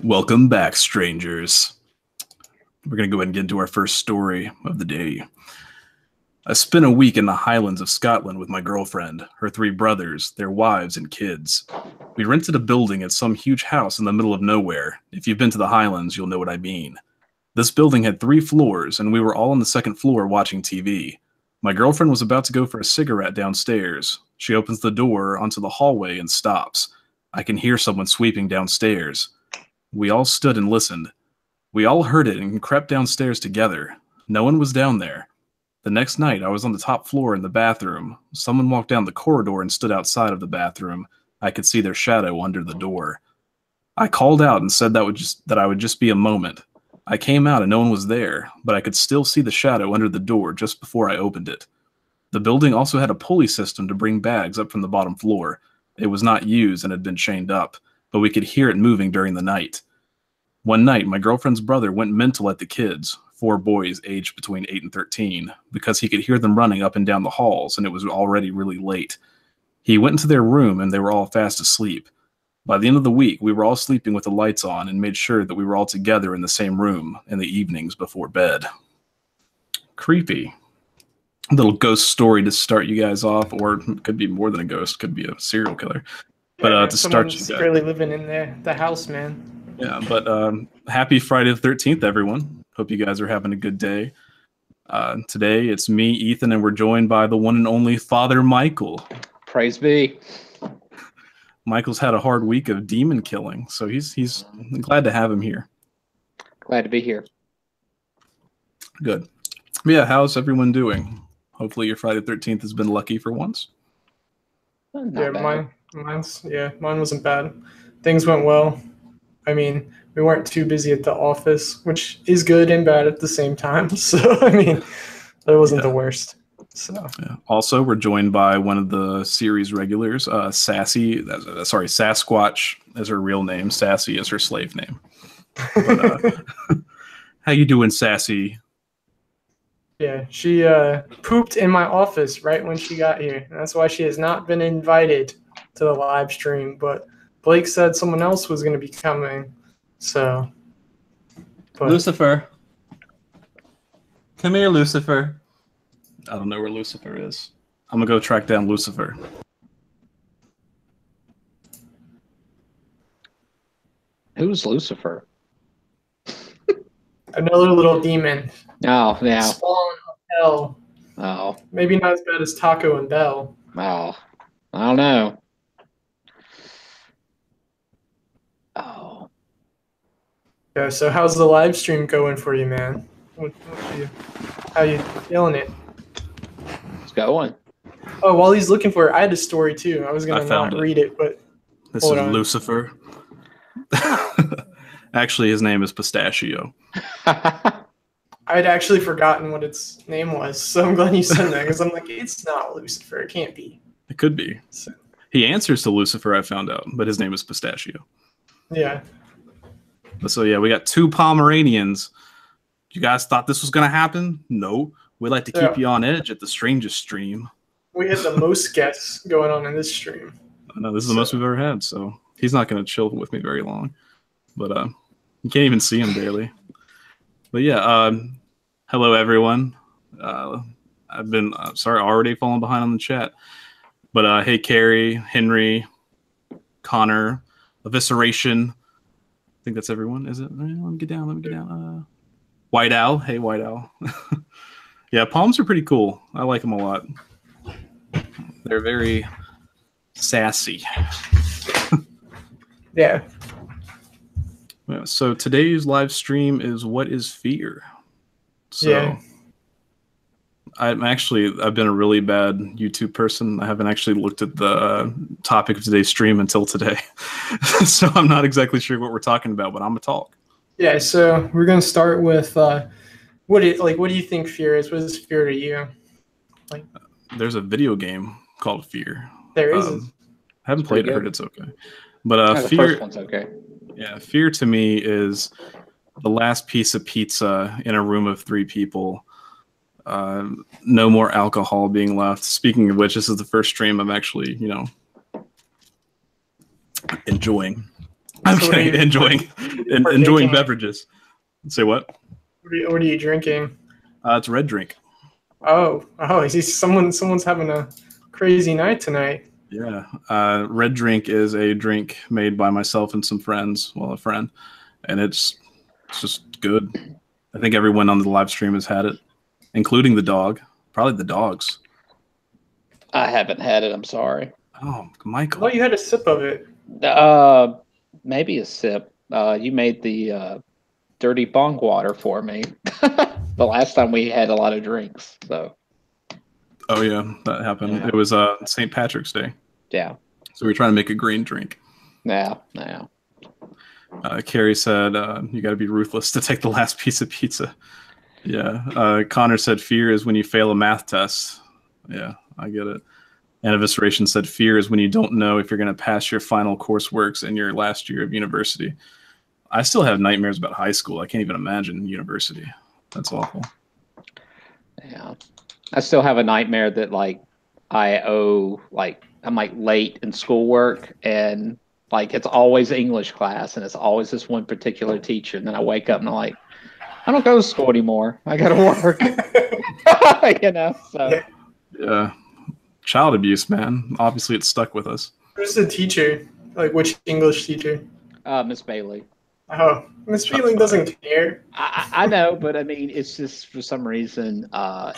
Welcome back, strangers. We're going to go ahead and get into our first story of the day. I spent a week in the Highlands of Scotland with my girlfriend, her 3 brothers, their wives, and kids. We rented a building at some huge house in the middle of nowhere. If you've been to the Highlands, you'll know what I mean. This building had 3 floors, and we were all on the second floor watching TV. My girlfriend was about to go for a cigarette downstairs. She opens the door onto the hallway and stops. I can hear someone sweeping downstairs. We all stood and listened. We all heard it and crept downstairs together. No one was down there. The next night, I was on the top floor in the bathroom. Someone walked down the corridor and stood outside of the bathroom. I could see their shadow under the door. I called out and said that I would just be a moment. I came out and no one was there, but I could still see the shadow under the door just before I opened it. The building also had a pulley system to bring bags up from the bottom floor. It was not used and had been chained up, but we could hear it moving during the night. One night, my girlfriend's brother went mental at the kids, 4 boys aged between 8 and 13, because he could hear them running up and down the halls, and it was already really late. He went into their room, and they were all fast asleep. By the end of the week, we were all sleeping with the lights on and made sure that we were all together in the same room in the evenings before bed. Creepy. A little ghost story to start you guys off, or it could be more than a ghost, could be a serial killer. But to start you guys, really living in the house, man. Yeah, but happy Friday the 13th, everyone. Hope you guys are having a good day. Today, it's me, Ethan, and we're joined by the one and only Father Michael. Praise be. Michael's had a hard week of demon killing, so he's glad to have him here. Glad to be here. Good. But yeah, how's everyone doing? Hopefully your Friday the 13th has been lucky for once. Mine wasn't bad. Things went well. I mean, we weren't too busy at the office, which is good and bad at the same time. So, I mean, that wasn't the worst. So, yeah. Also, we're joined by one of the series regulars, Sasquatch is her real name. Sassy is her slave name. But, how you doing, Sassy? Yeah, she pooped in my office right when she got here. And that's why she has not been invited to the live stream. But Blake said someone else was going to be coming. So, Lucifer. Come here, Lucifer. I don't know where Lucifer is. I'm going to go track down Lucifer. Who's Lucifer? Another little demon. Oh, yeah. Spawn of hell. Oh. Maybe not as bad as Taco and Bell. Oh. I don't know. Oh. Yeah, so how's the live stream going for you, man? How you feeling it? It's going. Oh, while he's looking for it, I had a story too. I was going to not read it, but this is Lucifer. Actually, his name is Pistachio. I'd actually forgotten what its name was, so I'm glad you said that, because I'm like, it's not Lucifer. It can't be. It could be. So. He answers to Lucifer, I found out, but his name is Pistachio. Yeah. So, yeah, we got 2 Pomeranians. You guys thought this was going to happen? No. We like to keep you on edge at the Strangest stream. We had the most guests going on in this stream. I know, this is the most we've ever had, so he's not going to chill with me very long. But you can't even see him barely. But yeah, hello everyone. I've been already falling behind on the chat. But hey, Carrie, Henry, Connor, Evisceration. I think that's everyone. Is it? Let me get down. White Owl. Hey, White Owl. Yeah, palms are pretty cool. I like them a lot. They're very sassy. Yeah. So today's live stream is what is fear? So yeah. I've been a really bad YouTube person. I haven't actually looked at the topic of today's stream until today. So I'm not exactly sure what we're talking about, but I'm gonna talk. Yeah, so we're gonna start with what do you think fear is? What is fear to you? Like, there's a video game called Fear. There is. I haven't played it, heard it's okay. But fear. The first one's okay. Yeah, fear to me is the last piece of pizza in a room of 3 people. No more alcohol being left. Speaking of which, this is the first stream I'm actually, enjoying. I'm So kidding. Enjoying beverages. Say what? What are you drinking? It's red drink. Oh, I see. Someone's having a crazy night tonight. Yeah. Red drink is a drink made by myself and some friends. Well, a friend, and it's just good. I think everyone on the live stream has had it, including the dog. Probably the dogs. I haven't had it. I'm sorry. Oh, I Michael. thought you had a sip of it. Maybe a sip. You made the dirty bong water for me the last time we had a lot of drinks. So. Oh yeah, that happened. Yeah. It was St. Patrick's Day. Yeah. So we were trying to make a green drink. Yeah. Carrie said, you got to be ruthless to take the last piece of pizza. Yeah. Connor said, fear is when you fail a math test. Yeah, I get it. And Evisceration said, fear is when you don't know if you're going to pass your final courseworks in your last year of university. I still have nightmares about high school. I can't even imagine university. That's awful. Yeah. I still have a nightmare that like I'm like late in schoolwork and like it's always English class and it's always this one particular teacher. And then I wake up and I'm like, I don't go to school anymore. I got to work. So. Yeah. Child abuse, man. Obviously, it's stuck with us. Who's the teacher? Like, which English teacher? Miss Bailey. Oh, Miss Bailey doesn't care. I know, but I mean, it's just for some reason,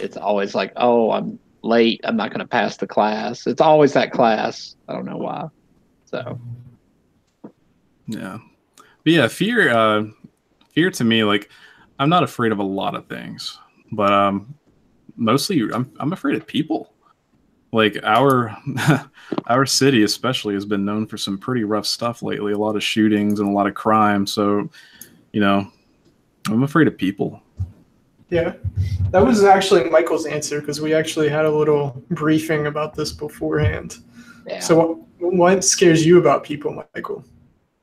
it's always like, oh, I'm late. I'm not going to pass the class. It's always that class. I don't know why. So. Yeah. But yeah, fear to me, like, I'm not afraid of a lot of things, but mostly I'm afraid of people. Like our city especially has been known for some pretty rough stuff lately, a lot of shootings and a lot of crime. So, I'm afraid of people. Yeah, that was actually Michael's answer because we actually had a little briefing about this beforehand. Yeah. So what scares you about people, Michael?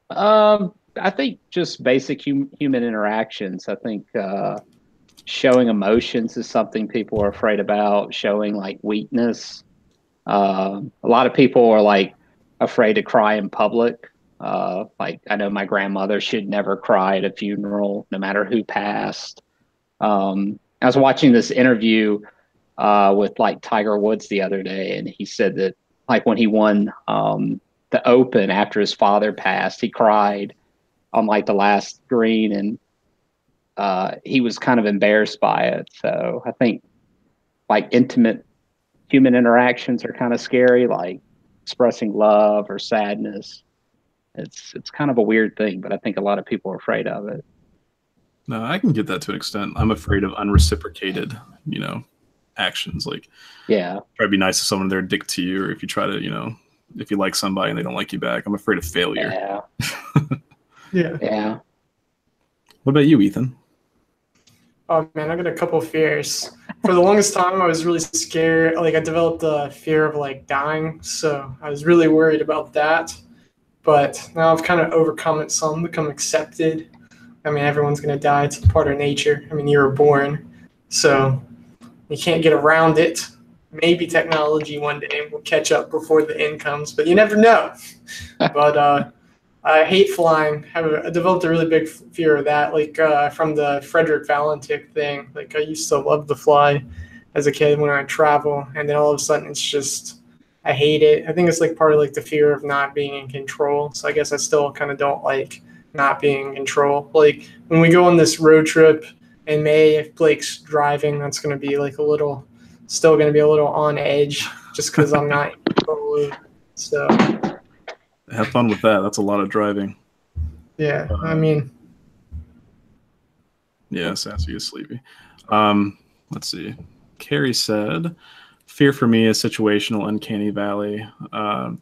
I think just basic human interactions. I think showing emotions is something people are afraid about, showing like weakness. A lot of people are like afraid to cry in public. Like I know my grandmother should never cry at a funeral, no matter who passed. I was watching this interview with like Tiger Woods the other day, and he said that like when he won the Open after his father passed, he cried on like the last green, and he was kind of embarrassed by it. So I think like intimate human interactions are kind of scary, like expressing love or sadness. It's kind of a weird thing, but I think a lot of people are afraid of it. No, I can get that to an extent. I'm afraid of unreciprocated, actions. Like, yeah, try to be nice to someone, they're a dick to you, or if you try to, if you like somebody and they don't like you back. I'm afraid of failure. Yeah. Yeah. What about you, Ethan? Oh man, I got a couple of fears. For the longest time, I was really scared. Like I developed a fear of like dying, so I was really worried about that. But now I've kind of overcome it some, become accepted. I mean, everyone's gonna die. It's part of nature. I mean, you were born, so you can't get around it. Maybe technology one day will catch up before the end comes, but you never know. But I hate flying. I developed a really big fear of that, like from the Frederick Valentic thing. Like I used to love to fly as a kid when I travel, and then all of a sudden it's just, I hate it. I think it's like part of like the fear of not being in control. So I guess I still kind of don't like not being in control. Like when we go on this road trip in May, if Blake's driving, that's going to be like still going to be a little on edge just because I'm not in control. So. Have fun with that. That's a lot of driving. Yeah, I mean. Yeah, Sassy is sleepy. Let's see. Carrie said, fear for me is situational, uncanny valley.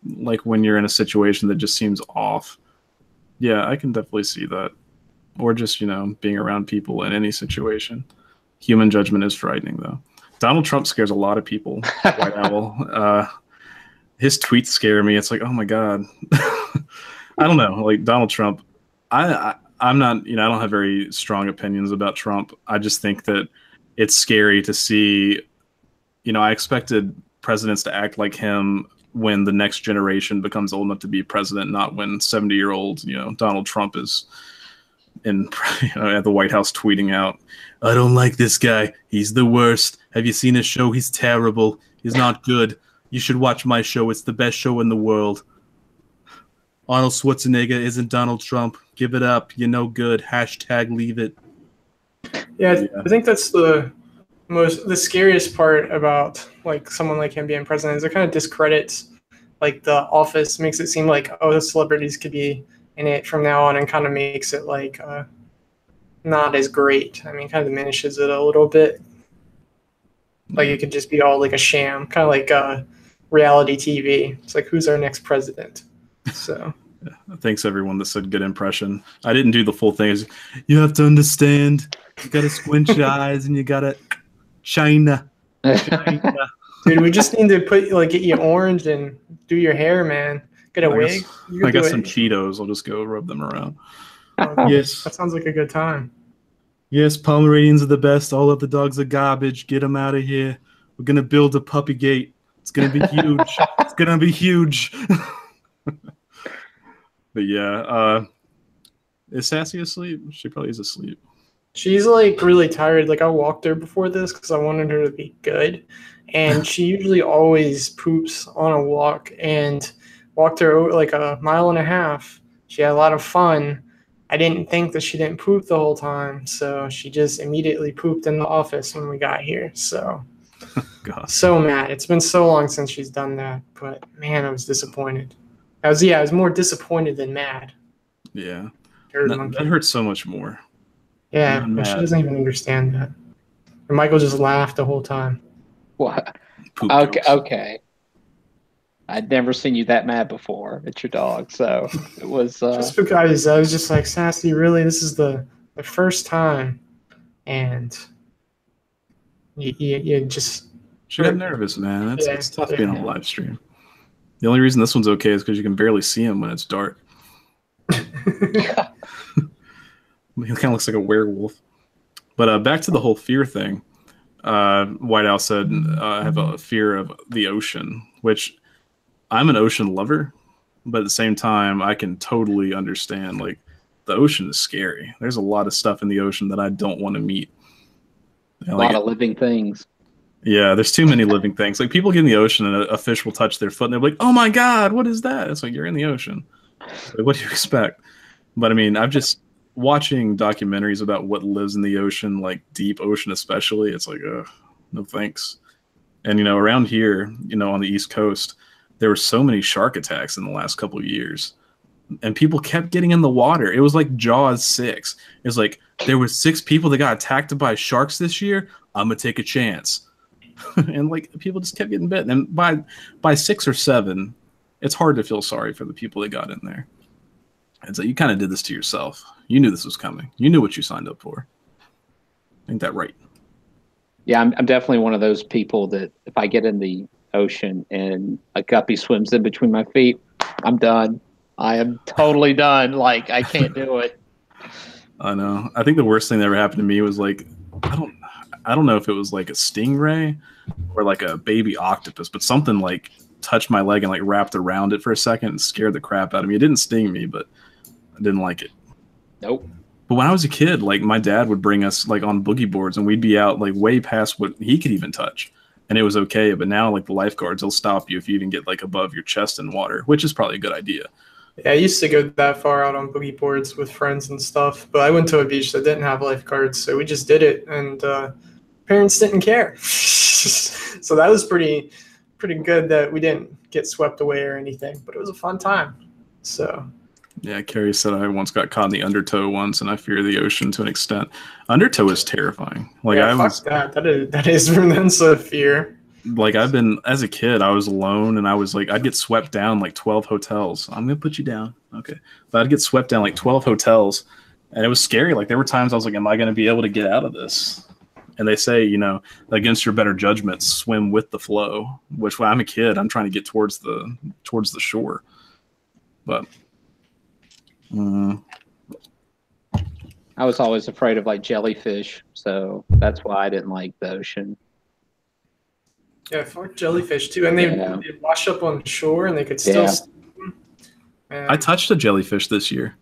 Like when you're in a situation that just seems off. Yeah, I can definitely see that. Or just, being around people in any situation. Human judgment is frightening, though. Donald Trump scares a lot of people. White Owl. His tweets scare me. It's like, oh my God. I don't know. Like Donald Trump, I'm not, I don't have very strong opinions about Trump. I just think that it's scary to see, I expected presidents to act like him when the next generation becomes old enough to be president, not when 70-year-old, Donald Trump is at the White House tweeting out, "I don't like this guy. He's the worst. Have you seen his show? He's terrible. He's not good. You should watch my show. It's the best show in the world. Arnold Schwarzenegger isn't Donald Trump. Give it up. You're no good. Hashtag leave it." Yeah, I think that's the scariest part about like someone like him being president is it kind of discredits like the office, makes it seem like, oh, the celebrities could be in it from now on, and kind of makes it like not as great. I mean, kind of diminishes it a little bit. Like it could just be all like a sham, kind of like reality TV. It's like, who's our next president? So thanks everyone that said good impression. I didn't do the full thing. You have to understand. You got to squint your eyes and you got to China. Dude, we just need to get you orange and do your hair, man. Get a wig. I got some Cheetos. I'll just go rub them around. Yes. That sounds like a good time. Yes, Pomeranians are the best. All of the dogs are garbage. Get them out of here. We're going to build a puppy gate. It's going to be huge. It's going to be huge. But yeah, is Sassy asleep? She probably is asleep. She's like really tired. Like I walked her before this because I wanted her to be good. And she usually always poops on a walk, and walked her over like a mile and a half. She had a lot of fun. I didn't think that she didn't poop the whole time, so she just immediately pooped in the office when we got here. So, so mad. It's been so long since she's done that, but man, I was disappointed. I was more disappointed than mad. Yeah, that hurts so much more. Yeah, but she doesn't even understand that. And Michael just laughed the whole time. What? Okay. I'd never seen you that mad before at your dog, so it was just because I was just like, Sassy, really, this is the first time, and you just she got nervous, man. It's tough being on a live stream. The only reason this one's okay is because you can barely see him when it's dark. He kind of looks like a werewolf. But back to the whole fear thing. White Owl said, I have a fear of the ocean, which I'm an ocean lover, but at the same time, I can totally understand, like, the ocean is scary. There's a lot of stuff in the ocean that I don't want to meet. A lot of living things. Yeah, there's too many living things. Like, people get in the ocean and a fish will touch their foot and they're like, oh my God, what is that? It's like, you're in the ocean. Like, what do you expect? But I mean, I've just watching documentaries about what lives in the ocean, like deep ocean especially, it's like, no thanks. And, around here, on the East Coast, there were so many shark attacks in the last couple of years. And people kept getting in the water. It was like Jaws 6. It was like, there were 6 people that got attacked by sharks this year. I'm going to take a chance. And like people just kept getting bitten. And by 6 or 7, it's hard to feel sorry for the people that got in there. And so you kind of did this to yourself. You knew this was coming. You knew what you signed up for. Ain't that right? Yeah, I'm definitely one of those people that if I get in the ocean and a guppy swims in between my feet, I'm done. I am totally done. Like, I can't do it. I know. I think the worst thing that ever happened to me was like, I don't know if it was like a stingray or like a baby octopus, but something like touched my leg and like wrapped around it for a second and scared the crap out of me. It didn't sting me, but I didn't like it. Nope. But when I was a kid, like my dad would bring us like on boogie boards and we'd be out like way past what he could even touch. And it was okay. But now like the lifeguards, they'll stop you if you even get like above your chest in water, which is probably a good idea. Yeah, I used to go that far out on boogie boards with friends and stuff, but I went to a beach that didn't have lifeguards, so we just did it, and parents didn't care. So that was pretty good that we didn't get swept away or anything, but it was a fun time. So yeah, Carrie said I once got caught in the undertow once, and I fear the ocean to an extent. Undertow is terrifying. Like yeah, that is that's a fear. Like as a kid, I was alone and I was like, I'd get swept down like 12 hotels. I'm going to put you down. Okay. But I'd get swept down like 12 hotels and it was scary. Like there were times I was like, am I going to be able to get out of this? And they say, against your better judgment, swim with the flow, which when I'm a kid, I'm trying to get towards the shore. But I was always afraid of like jellyfish. So that's why I didn't like the ocean. Yeah, fuck jellyfish too, and they'd wash up on shore, and they could still. I touched a jellyfish this year.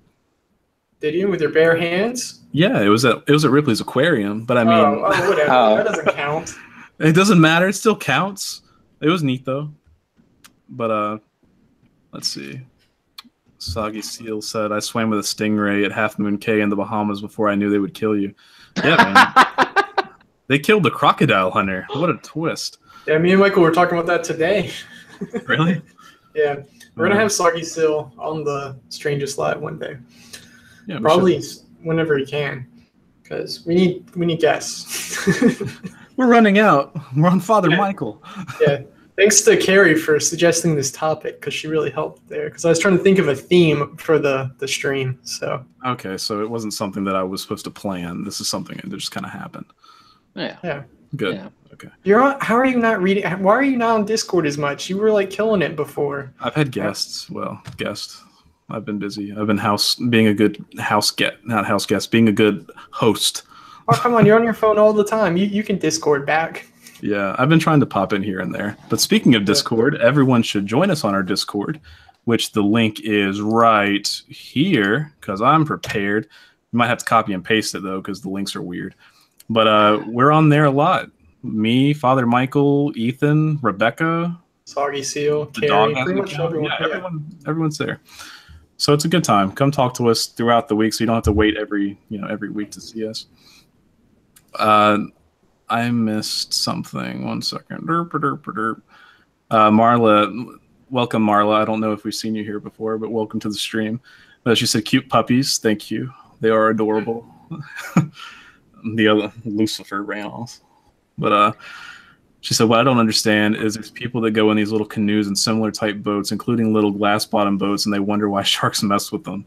Did you with your bare hands? Yeah, it was at Ripley's Aquarium, but I mean, whatever. That doesn't count. It doesn't matter. It still counts. It was neat though. But let's see. Soggy Seal said, "I swam with a stingray at Half Moon Cay in the Bahamas before I knew they would kill you." Yeah, man. They killed the crocodile hunter. What a twist. Yeah, me and Michael were talking about that today. Really? Yeah. We're going to have Soggy Seal on the Strangest Live one day. Yeah, probably whenever he can, because we need guests. We're running out. We're on Father Michael. Yeah. Thanks to Carrie for suggesting this topic, because she really helped there. Because I was trying to think of a theme for the stream. So okay, so it wasn't something that I was supposed to plan. This is something that just kind of happened. Yeah. Good. Yeah. Okay. How are you not reading? Why are you not on Discord as much? You were like killing it before. I've had guests. Well, guests. I've been busy. I've been being a good being a good host. Oh, come on. You're on your phone all the time. You can Discord back. Yeah, I've been trying to pop in here and there. But speaking of Discord, everyone should join us on our Discord, which the link is right here, because I'm prepared. You might have to copy and paste it, though, because the links are weird. But we're on there a lot. Me, Father Michael, Ethan, Rebecca, Soggy Seal, Carrie, pretty much everyone. Yeah, everyone's there. So it's a good time. Come talk to us throughout the week, so you don't have to wait every week to see us. I missed something. 1 second. Marla, welcome, Marla. I don't know if we've seen you here before, but welcome to the stream. She said, "Cute puppies, thank you. They are adorable." The other Lucifer Ramos. But she said, "What I don't understand is there's people that go in these little canoes and similar type boats, including little glass bottom boats, and they wonder why sharks mess with them."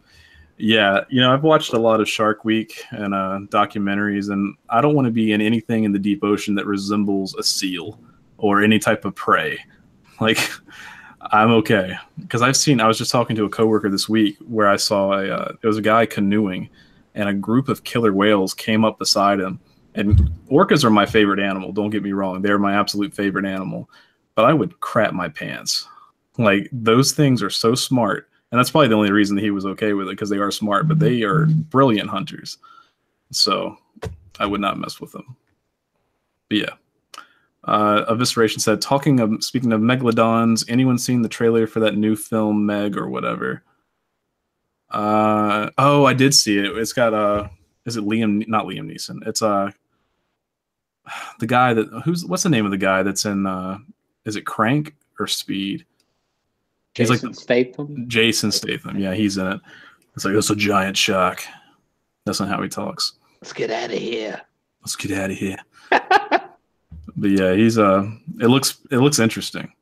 Yeah, I've watched a lot of Shark Week and documentaries, and I don't want to be in anything in the deep ocean that resembles a seal or any type of prey. Like, I'm okay. Because I was just talking to a coworker this week where I saw it was a guy canoeing, and a group of killer whales came up beside him. And orcas are my favorite animal, don't get me wrong. They're my absolute favorite animal. But I would crap my pants. Like, those things are so smart. And that's probably the only reason that he was okay with it, because they are smart, but they are brilliant hunters. So I would not mess with them. But yeah. Evisceration said, speaking of megalodons, anyone seen the trailer for that new film, Meg or whatever? I did see it. It's got is it not Liam Neeson. It's the guy what's the name of the guy that's in is it Crank or Speed? Jason Statham. Jason Statham. Yeah, he's in it. It's like, "That's a giant shark." That's not how he talks. Let's get out of here. Let's get out of here. But yeah, he's it looks interesting.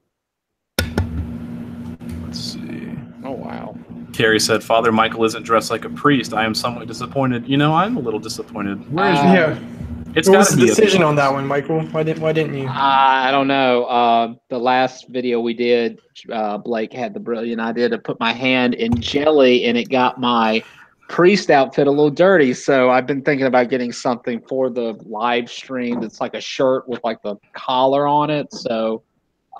Let's see. Oh wow. Carrie said, "Father Michael isn't dressed like a priest. I am somewhat disappointed." I'm a little disappointed. Where is It's what was the decision on that one, Michael? Why didn't you? I don't know. The last video we did, Blake had the brilliant idea to put my hand in jelly, and it got my priest outfit a little dirty. So I've been thinking about getting something for the live stream that's like a shirt with like the collar on it. So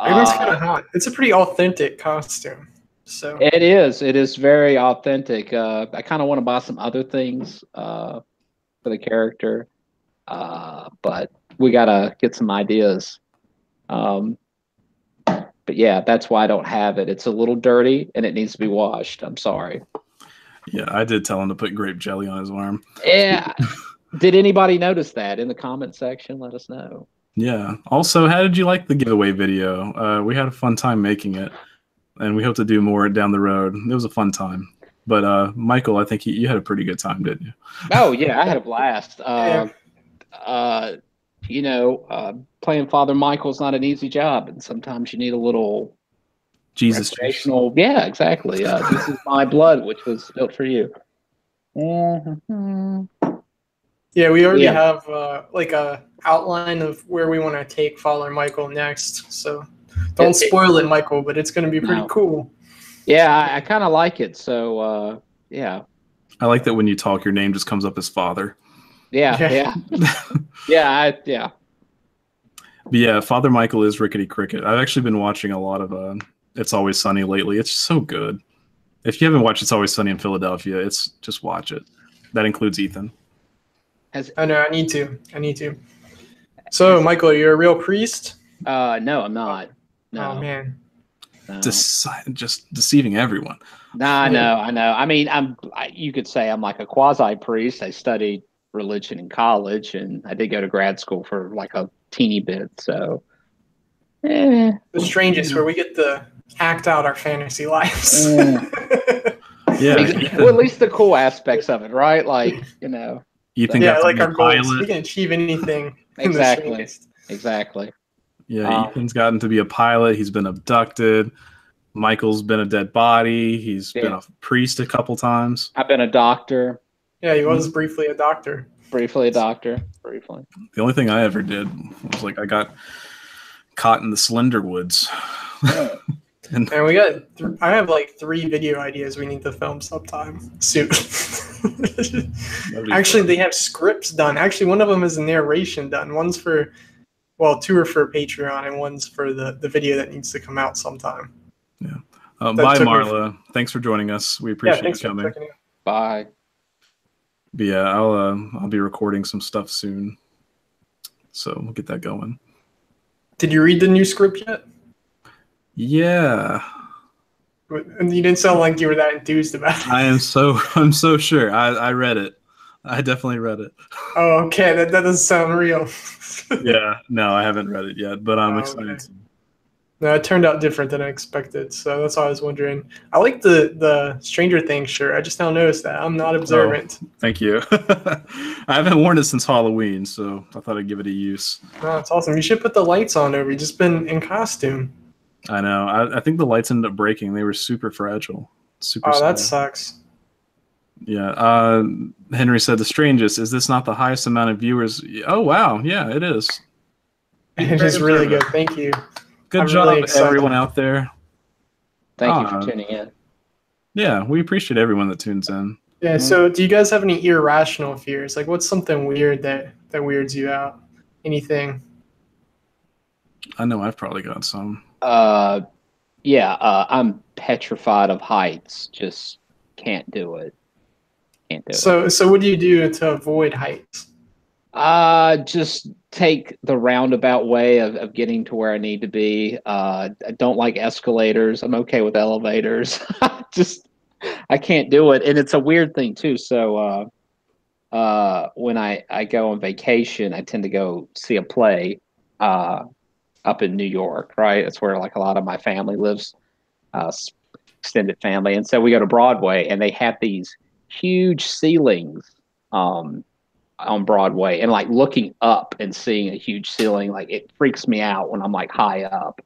it's kind of hot. It's a pretty authentic costume. So it is very authentic. I kind of want to buy some other things for the character. But we gotta get some ideas. But yeah, that's why I don't have it. It's a little dirty and it needs to be washed. I'm sorry. Yeah, I did tell him to put grape jelly on his arm. Yeah. Did anybody notice that in the comment section? Let us know. Yeah. Also, how did you like the giveaway video? We had a fun time making it, and we hope to do more down the road. It was a fun time. But Michael, I think you had a pretty good time, didn't you? Oh yeah, I had a blast. Playing Father Michael's not an easy job, and sometimes you need a little Jesus. Yeah, exactly. This is my blood, which was spilt for you. Mm-hmm. Yeah, we already have like a outline of where we want to take Father Michael next. So don't spoil it, Michael, but it's going to be pretty cool. Yeah, I kind of like it. So yeah. I like that when you talk, your name just comes up as Father. Yeah. Yeah. But yeah, Father Michael is Rickety Cricket. I've actually been watching a lot of It's Always Sunny lately. It's so good. If you haven't watched It's Always Sunny in Philadelphia, it's just watch it. That includes Ethan. I know. I need to. So, Michael, you're a real priest? No, I'm not. No. Oh man. No. Just deceiving everyone. Nah, I know. I mean, you could say I'm like a quasi priest. I studied religion in college, and I did go to grad school for like a teeny bit. So, The Strangest, where we get to act out our fantasy lives. Yeah. Well, at least the cool aspects of it, right? Like, Ethan yeah, got to like be a our goals. pilot. We can achieve anything. Exactly. Yeah, Ethan's gotten to be a pilot. He's been abducted. Michael's been a dead body. He's been a priest a couple times. I've been a doctor. Yeah, he was briefly a doctor. Briefly. The only thing I ever did was I got caught in the Slender Woods. And I have like 3 video ideas we need to film sometime soon. Actually, they have scripts done. Actually, one of them is a narration done. One's for, 2 are for Patreon, and one's for the video that needs to come out sometime. Yeah. Bye, Marla. Thanks for joining us. We appreciate you coming. Bye. But yeah, I'll be recording some stuff soon, so we'll get that going. Did you read the new script yet? Yeah. And you didn't sound like you were that enthused about it. I'm so sure. I read it. I definitely read it. Oh, okay. That doesn't sound real. Yeah. No, I haven't read it yet, but I'm excited. Okay. No, it turned out different than I expected, so that's why I was wondering. I like the Stranger Things shirt. I just now noticed that. I'm not observant. Oh, thank you. I haven't worn it since Halloween, so I thought I'd give it a use. No, it's awesome. You should put the lights on over. You've just been in costume. I know. I think the lights ended up breaking. They were super fragile. Super that small. sucks. Yeah. Henry said, The Strangest, is this not the highest amount of viewers? Oh, wow. Yeah, it is. It is really good. Thank you. Good job, really everyone out there. Thank you for tuning in. Yeah, we appreciate everyone that tunes in. Yeah, so do you guys have any irrational fears? Like, what's something weird that weirds you out? Anything? I know I've probably got some. I'm petrified of heights. Just can't do it. So what do you do to avoid heights? Just take the roundabout way of getting to where I need to be. I don't like escalators. I'm okay with elevators. I can't do it. And it's a weird thing too. So, when I go on vacation, I tend to go see a play, up in New York, right? That's where like a lot of my family lives, extended family. And so we go to Broadway, and they have these huge ceilings, on Broadway, and like looking up and seeing a huge ceiling, like it freaks me out when I'm like high up.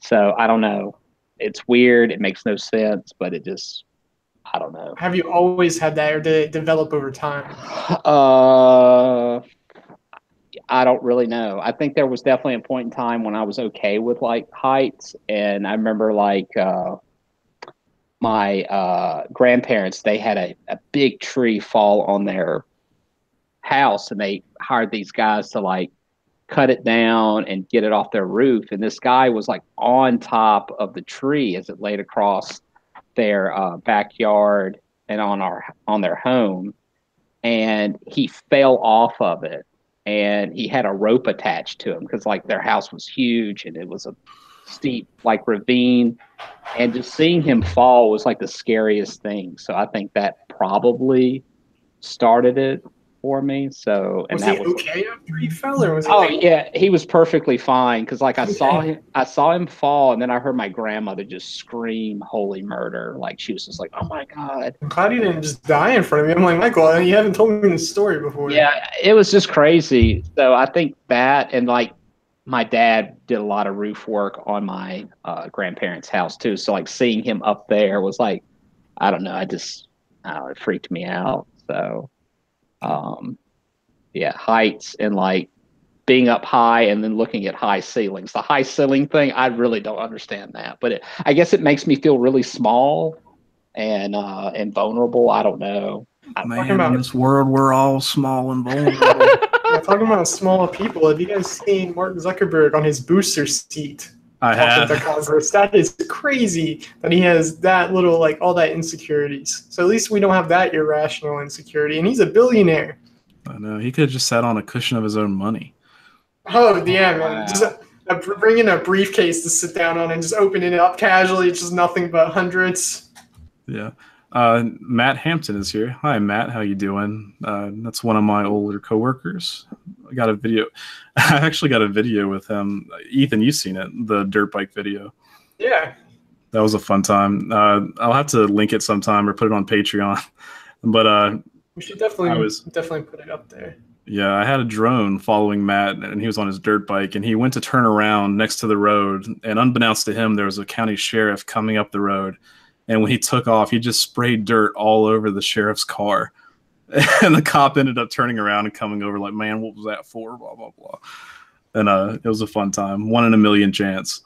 So I don't know. It's weird. It makes no sense, but I don't know. Have you always had that, or did it develop over time? I don't really know. I think there was definitely a point in time when I was okay with like heights. And I remember like, my grandparents, they had a big tree fall on their house, and they hired these guys to like cut it down and get it off their roof. And this guy was like on top of the tree as it laid across their backyard and on their home, and he fell off of it, and he had a rope attached to him because like their house was huge and it was a steep like ravine, and just seeing him fall was like the scariest thing. So I think that probably started it for me. So, and was that he was okay after he fell, or was it? Yeah, he was perfectly fine because like I saw him fall, and then I heard my grandmother just scream holy murder. Like she was just like, oh my God. I'm glad he didn't just die in front of me. I'm like, Michael, you haven't told me this story before. Yeah, it was just crazy. So I think that, and like my dad did a lot of roof work on my grandparents' house too. So like seeing him up there was like, I don't know, it freaked me out. So heights and like being up high and then looking at high ceilings. The high ceiling thing, I really don't understand that, but I guess it makes me feel really small and vulnerable. I don't know. Man, in this world, we're all small and vulnerable. talking about small people. Have you guys seen Mark Zuckerberg on his booster seat? I have. To Congress? That is crazy that he has that little, like, all that insecurities. So at least we don't have that irrational insecurity. And he's a billionaire. I know. He could have just sat on a cushion of his own money. Oh, yeah, man. Just bring in a briefcase to sit down on and just open it up casually. It's just nothing but hundreds. Yeah. Matt Hampton is here. Hi, Matt. How you doing? That's one of my older coworkers. I got a video. I actually got a video with him. Ethan, you've seen it, the dirt bike video. Yeah. That was a fun time. I'll have to link it sometime or put it on Patreon. But we should definitely put it up there. Yeah, I had a drone following Matt, and he was on his dirt bike, and he went to turn around next to the road, and unbeknownst to him, there was a county sheriff coming up the road. And when he took off, he just sprayed dirt all over the sheriff's car. And the cop ended up turning around and coming over like, man, what was that for? Blah, blah, blah. And it was a fun time. 1 in a million chance.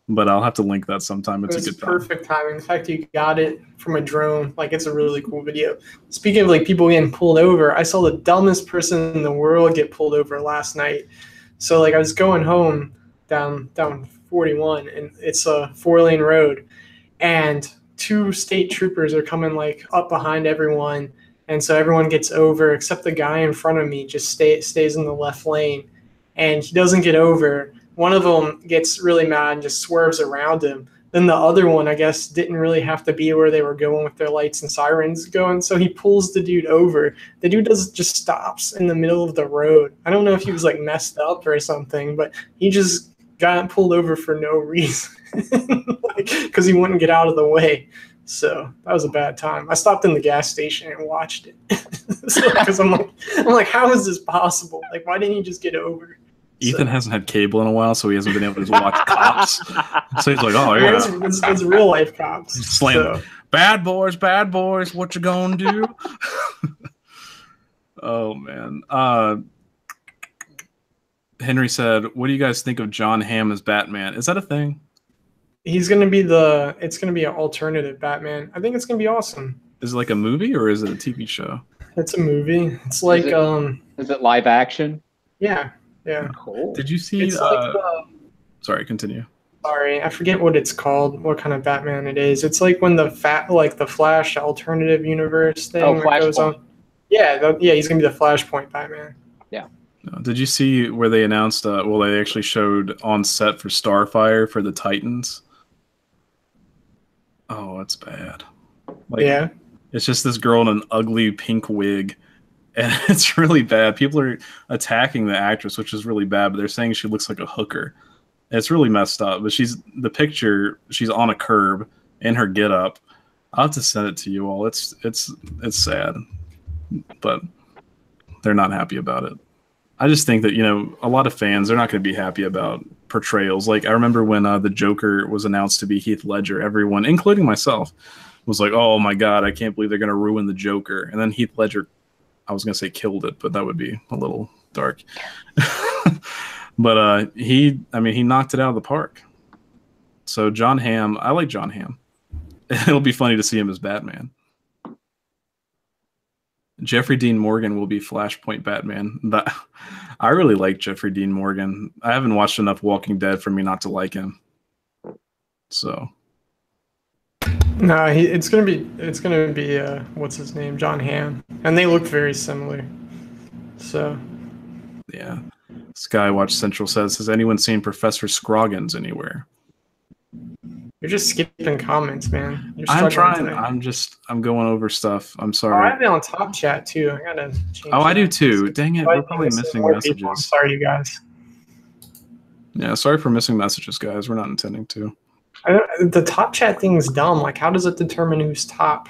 But I'll have to link that sometime. It's a good time. Perfect timing. The fact you got it from a drone, like, it's a really cool video. Speaking of, like, people getting pulled over, I saw the dumbest person in the world get pulled over last night. So, like, I was going home down 41, and it's a 4-lane road. And 2 state troopers are coming, like, up behind everyone, and so everyone gets over except the guy in front of me just stays in the left lane, and he doesn't get over. One of them gets really mad and just swerves around him. Then the other one, I guess, didn't really have to be where they were going with their lights and sirens going, so he pulls the dude over. The dude just stops in the middle of the road. I don't know if he was, like, messed up or something, but he just got pulled over for no reason. Because he wouldn't get out of the way. So that was a bad time. I stopped in the gas station and watched it. Because I'm like, how is this possible? Like, why didn't he just get over? Ethan hasn't had cable in a while, so he hasn't been able to watch Cops. So he's like, oh, yeah. It's real life Cops. Slam. So. Bad boys, what you gonna do? Oh, man. Henry said, what do you guys think of John Hamm as Batman? Is that a thing? It's going to be an alternative Batman. I think it's going to be awesome. Is it like a movie or is it a TV show? It's a movie. It's like, is it live action? Yeah. Cool. Did you see, sorry, continue. Sorry, I forget what it's called, what kind of Batman it is. It's like when the Flash alternative universe thing goes on. Yeah, he's going to be the Flashpoint Batman. Yeah. Did you see where they announced, they actually showed on set for Starfire for the Titans? Oh, it's bad. Like, yeah. It's just this girl in an ugly pink wig, and it's really bad. People are attacking the actress, which is really bad, but they're saying she looks like a hooker. It's really messed up, but she's on a curb in her getup. I'll have to send it to you all. It's sad, but they're not happy about it. I just think that, a lot of fans, they're not going to be happy about portrayals. Like, I remember when the Joker was announced to be Heath Ledger, everyone, including myself, was like, oh my God, I can't believe they're going to ruin the Joker. And then Heath Ledger, I was going to say killed it, but that would be a little dark. But he knocked it out of the park. So John Hamm, I like John Hamm. It'll be funny to see him as Batman. Jeffrey Dean Morgan will be Flashpoint Batman. I really like Jeffrey Dean Morgan. I haven't watched enough Walking Dead for me not to like him. So. No, it's gonna be what's his name, John Hamm, and they look very similar. So. Yeah. Skywatch Central says, has anyone seen Professor Scroggins anywhere? You're just skipping comments, man. I'm trying. I'm going over stuff. I'm sorry. Oh, I have it on top chat too. I gotta change. Oh, I do too. Dang it. We're probably missing messages. I'm sorry, you guys. Yeah, sorry for missing messages, guys. We're not intending to. The top chat thing's dumb. Like, how does it determine who's top?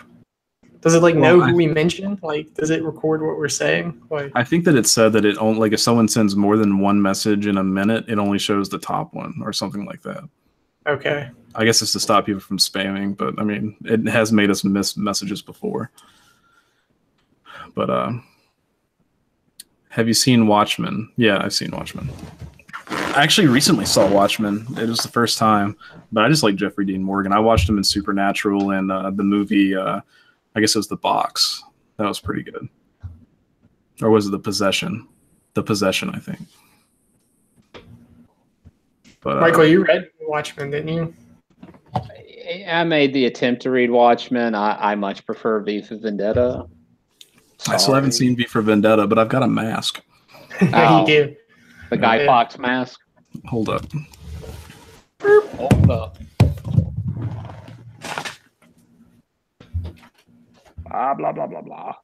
Does it know who we mentioned? Like, does it record what we're saying? Like, I think that it said that it only, like, if someone sends more than one message in a minute, it only shows the top one or something like that. Okay. I guess it's to stop people from spamming, but I mean, it has made us miss messages before. But have you seen Watchmen? Yeah, I've seen Watchmen. I actually recently saw Watchmen. It was the first time, but I just like Jeffrey Dean Morgan. I watched him in Supernatural and the movie, I guess it was The Box. That was pretty good. Or was it The Possession? The Possession, I think. But Michael, you read Watchmen, didn't you? I made the attempt to read Watchmen. I much prefer V for Vendetta. I still haven't seen V for Vendetta, but I've got a mask. You do. The Guy Fawkes mask. Hold up. Hold up. Blah, blah, blah, blah, blah.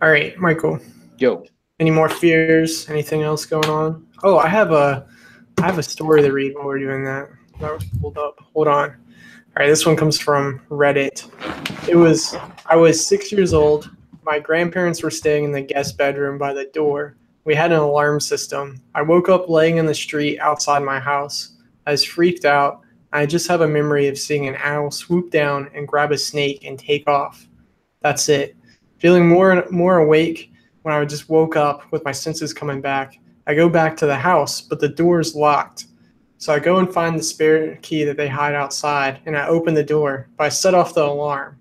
All right, Michael. Yo. Any more fears? Anything else going on? Oh, I have a story to read while we're doing that. That was pulled up. Hold on. All right, this one comes from Reddit. I was 6 years old. My grandparents were staying in the guest bedroom by the door. We had an alarm system. I woke up laying in the street outside my house. I was freaked out. I just have a memory of seeing an owl swoop down and grab a snake and take off. That's it. Feeling more awake when I just woke up with my senses coming back. I go back to the house, but the door's locked. So I go and find the spare key that they hide outside, and I open the door, but I set off the alarm.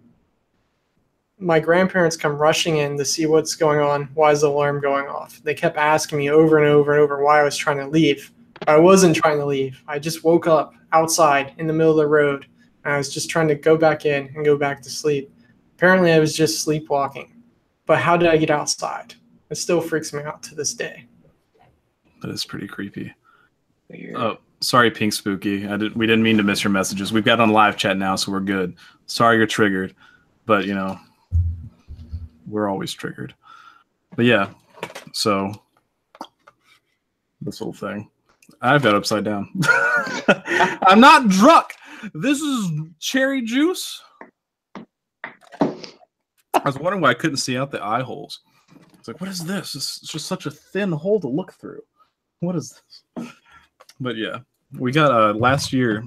My grandparents come rushing in to see what's going on. Why is the alarm going off? They kept asking me over and over and over why I was trying to leave. I wasn't trying to leave. I just woke up outside in the middle of the road, and I was just trying to go back in and go back to sleep. Apparently, I was just sleepwalking. But how did I get outside? It still freaks me out to this day. That is pretty creepy. Weird. Oh, sorry, Pink Spooky. We didn't mean to miss your messages. We've got on live chat now, so we're good. Sorry you're triggered, but you know, we're always triggered. But yeah, so this whole thing, I've got upside down. I'm not drunk. This is cherry juice. I was wondering why I couldn't see out the eye holes. It's like, what is this? It's just such a thin hole to look through. What is this? But yeah, we got last year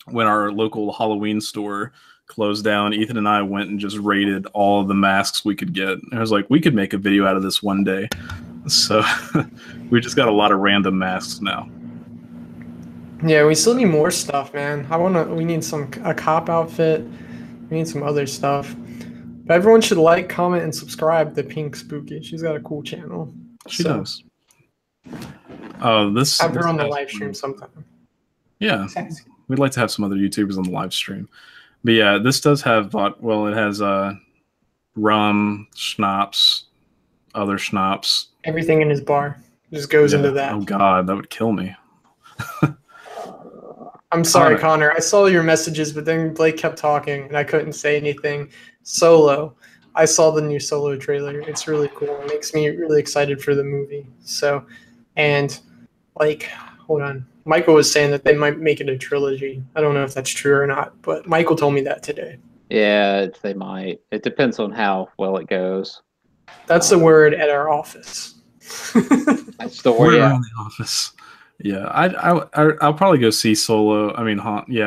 when our local Halloween store closed down, Ethan and I went and just raided all of the masks we could get. And I was like, we could make a video out of this one day. So we just got a lot of random masks now. Yeah, we still need more stuff, man. We need a cop outfit. We need some other stuff. But everyone should like, comment, and subscribe to Pink Spooky. She's got a cool channel. She does. Oh, have her on the live stream sometime. Yeah, we'd like to have some other YouTubers on the live stream. But yeah, this does have it has rum, schnapps, other schnapps. Everything in his bar just goes into that. Oh God, that would kill me. I'm sorry, Connor. I saw your messages, but then Blake kept talking, and I couldn't say anything. Solo. I saw the new Solo trailer. It's really cool. It makes me really excited for the movie. So, and like, hold on. Michael was saying that they might make it a trilogy. I don't know if that's true or not, but Michael told me that today. Yeah, they might. It depends on how well it goes. That's the word at our office. That's the word. Yeah, in the office. Yeah, I'll probably go see Solo. I mean,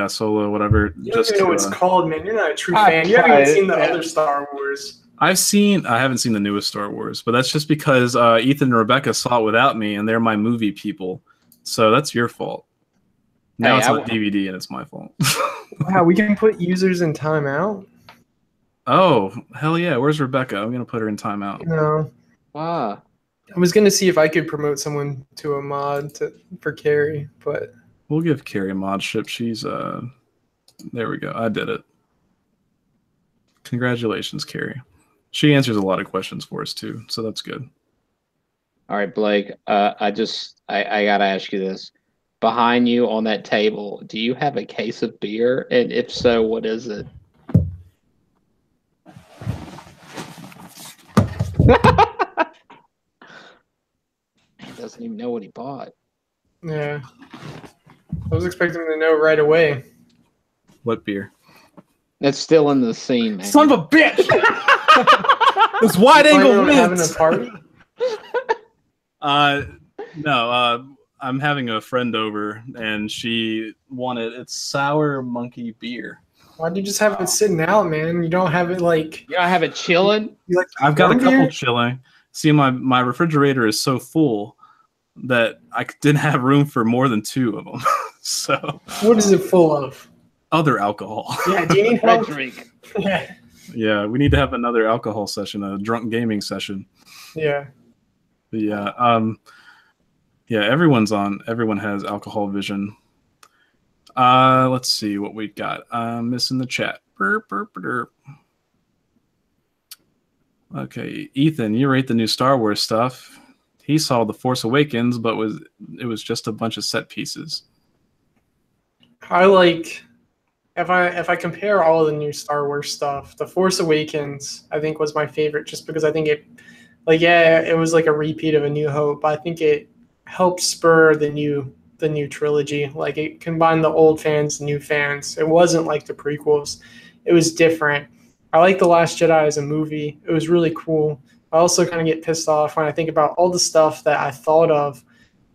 Solo, whatever. You don't even know what it's called, man. You're not a true fan. You haven't even seen the other Star Wars. I haven't seen the newest Star Wars, but that's just because Ethan and Rebecca saw it without me, and they're my movie people. So that's your fault. Now it's on DVD, and it's my fault. Wow, we can put users in timeout? Oh, hell yeah. Where's Rebecca? I'm going to put her in timeout. No. Wow. I was going to see if I could promote someone to a mod for Carrie, but... We'll give Carrie a modship. She's, there we go. I did it. Congratulations, Carrie. She answers a lot of questions for us, too, so that's good. All right, Blake, I got to ask you this. Behind you on that table, do you have a case of beer? And if so, what is it? He doesn't even know what he bought. Yeah. I was expecting him to know right away. What beer? It's still in the scene, man. Son of a bitch! This wide angle wins. Having a party? No, I'm having a friend over, and she wanted it's sour monkey beer. Why do you just have it sitting out, man? You don't have it like... You don't have it chilling? I've got a couple chilling. See, my refrigerator is so full that I didn't have room for more than 2 of them. So what is it full of? Other alcohol. Yeah, do you need help? Drink. Yeah. Yeah, we need to have another alcohol session, a drunk gaming session. Yeah. But yeah, yeah, everyone has alcohol vision. Let's see what we got. Missing the chat. Burp, burp, burp. Okay, Ethan, you rate the new Star Wars stuff. He saw The Force Awakens, but it was just a bunch of set pieces. I like if I compare all of the new Star Wars stuff, The Force Awakens I think was my favorite, just because I think it, like, yeah, it was like a repeat of A New Hope, but I think it helped spur the new trilogy. Like, it combined the old fans, the new fans. It wasn't like the prequels. It was different. I like The Last Jedi as a movie. It was really cool. I also kind of get pissed off when I think about all the stuff that I thought of,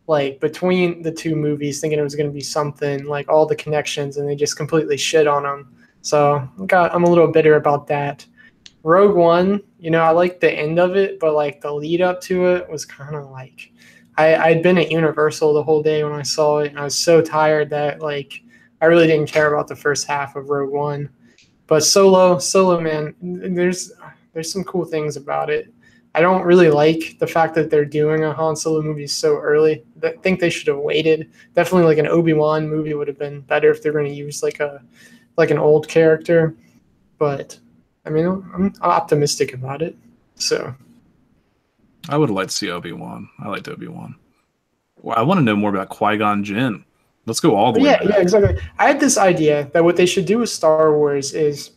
like, between the two movies, thinking it was going to be something, like all the connections, and they just completely shit on them. So I'm a little bitter about that. Rogue One, I liked the end of it, but like the lead up to it was kind of like, I'd been at Universal the whole day when I saw it, and I was so tired that, like, I really didn't care about the first half of Rogue One. But Solo, man, there's some cool things about it. I don't really like the fact that they're doing a Han Solo movie so early. I think they should have waited. Definitely, like, an Obi-Wan movie would have been better if they're going to use like an old character. But I mean, I'm optimistic about it. So I would like to see Obi-Wan. I liked Obi-Wan. Well, I want to know more about Qui-Gon Jinn. Let's go all the way back. Yeah, exactly. I had this idea that what they should do with Star Wars is,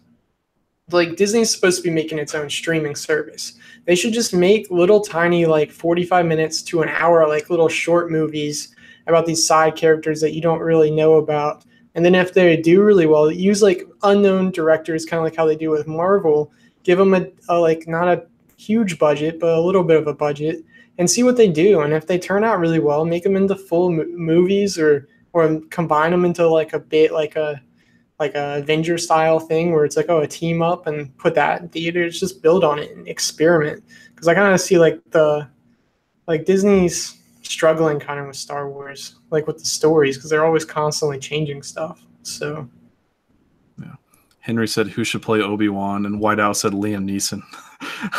like, Disney's supposed to be making its own streaming service. They should just make little tiny, like, 45 minutes to an hour, like, little short movies about these side characters that you don't really know about. And then if they do really well, use, like, unknown directors, kind of like how they do with Marvel. Give them a like, not a huge budget, but a little bit of a budget, and see what they do. And if they turn out really well, make them into full movies, or combine them into like a bit like a Avenger style thing where it's like, oh, a team up, and put that in theaters. Just build on it and experiment. Because I kind of see like Disney's struggling kind of with Star Wars, like with the stories, because they're always constantly changing stuff. So yeah, Henry said who should play Obi-Wan, and White Owl said Liam Neeson.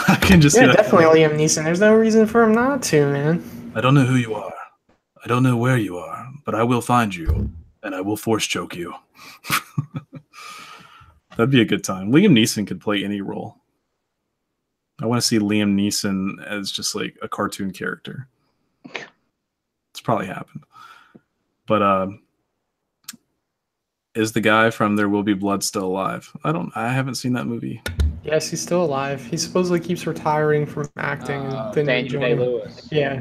I can just see that. Definitely Liam Neeson. There's no reason for him not to, man. I don't know who you are. I don't know where you are, but I will find you, and I will force choke you. That'd be a good time. Liam Neeson could play any role. I want to see Liam Neeson as just like a cartoon character. It's probably happened. But is the guy from There Will Be Blood still alive? I haven't seen that movie. Yes, he's still alive. He supposedly keeps retiring from acting. Daniel Day-Lewis. Yeah.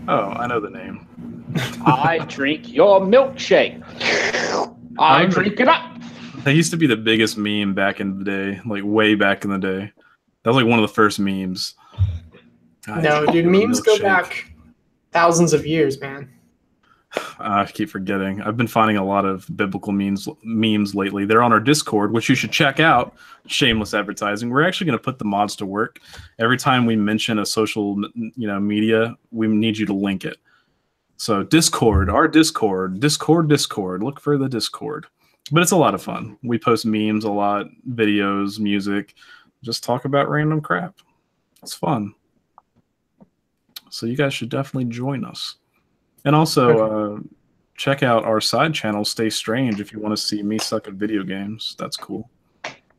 Oh, I know the name. I drink your milkshake. I drink it up. That used to be the biggest meme back in the day, like way back in the day. That was like one of the first memes. No, dude, memes go back thousands of years, man. I keep forgetting. I've been finding a lot of biblical memes lately. They're on our Discord, which you should check out. Shameless advertising. We're actually going to put the mods to work. Every time we mention a social, media, we need you to link it. So Discord, our Discord. Look for the Discord. But it's a lot of fun. We post memes a lot, videos, music, just talk about random crap. It's fun. So you guys should definitely join us. And also check out our side channel, Stay Strange, if you want to see me suck at video games. That's cool.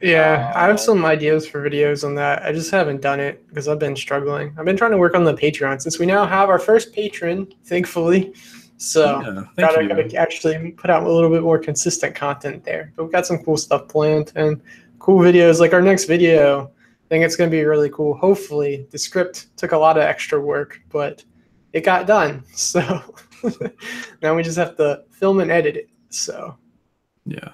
Yeah, I have some ideas for videos on that. I just haven't done it because I've been struggling. I've been trying to work on the Patreon since we now have our first patron, thankfully. So gotta actually put out a little bit more consistent content there. But we've got some cool stuff planned and cool videos. Like our next video, I think it's going to be really cool. Hopefully, the script took a lot of extra work, but it got done. So now we just have to film and edit it. So yeah.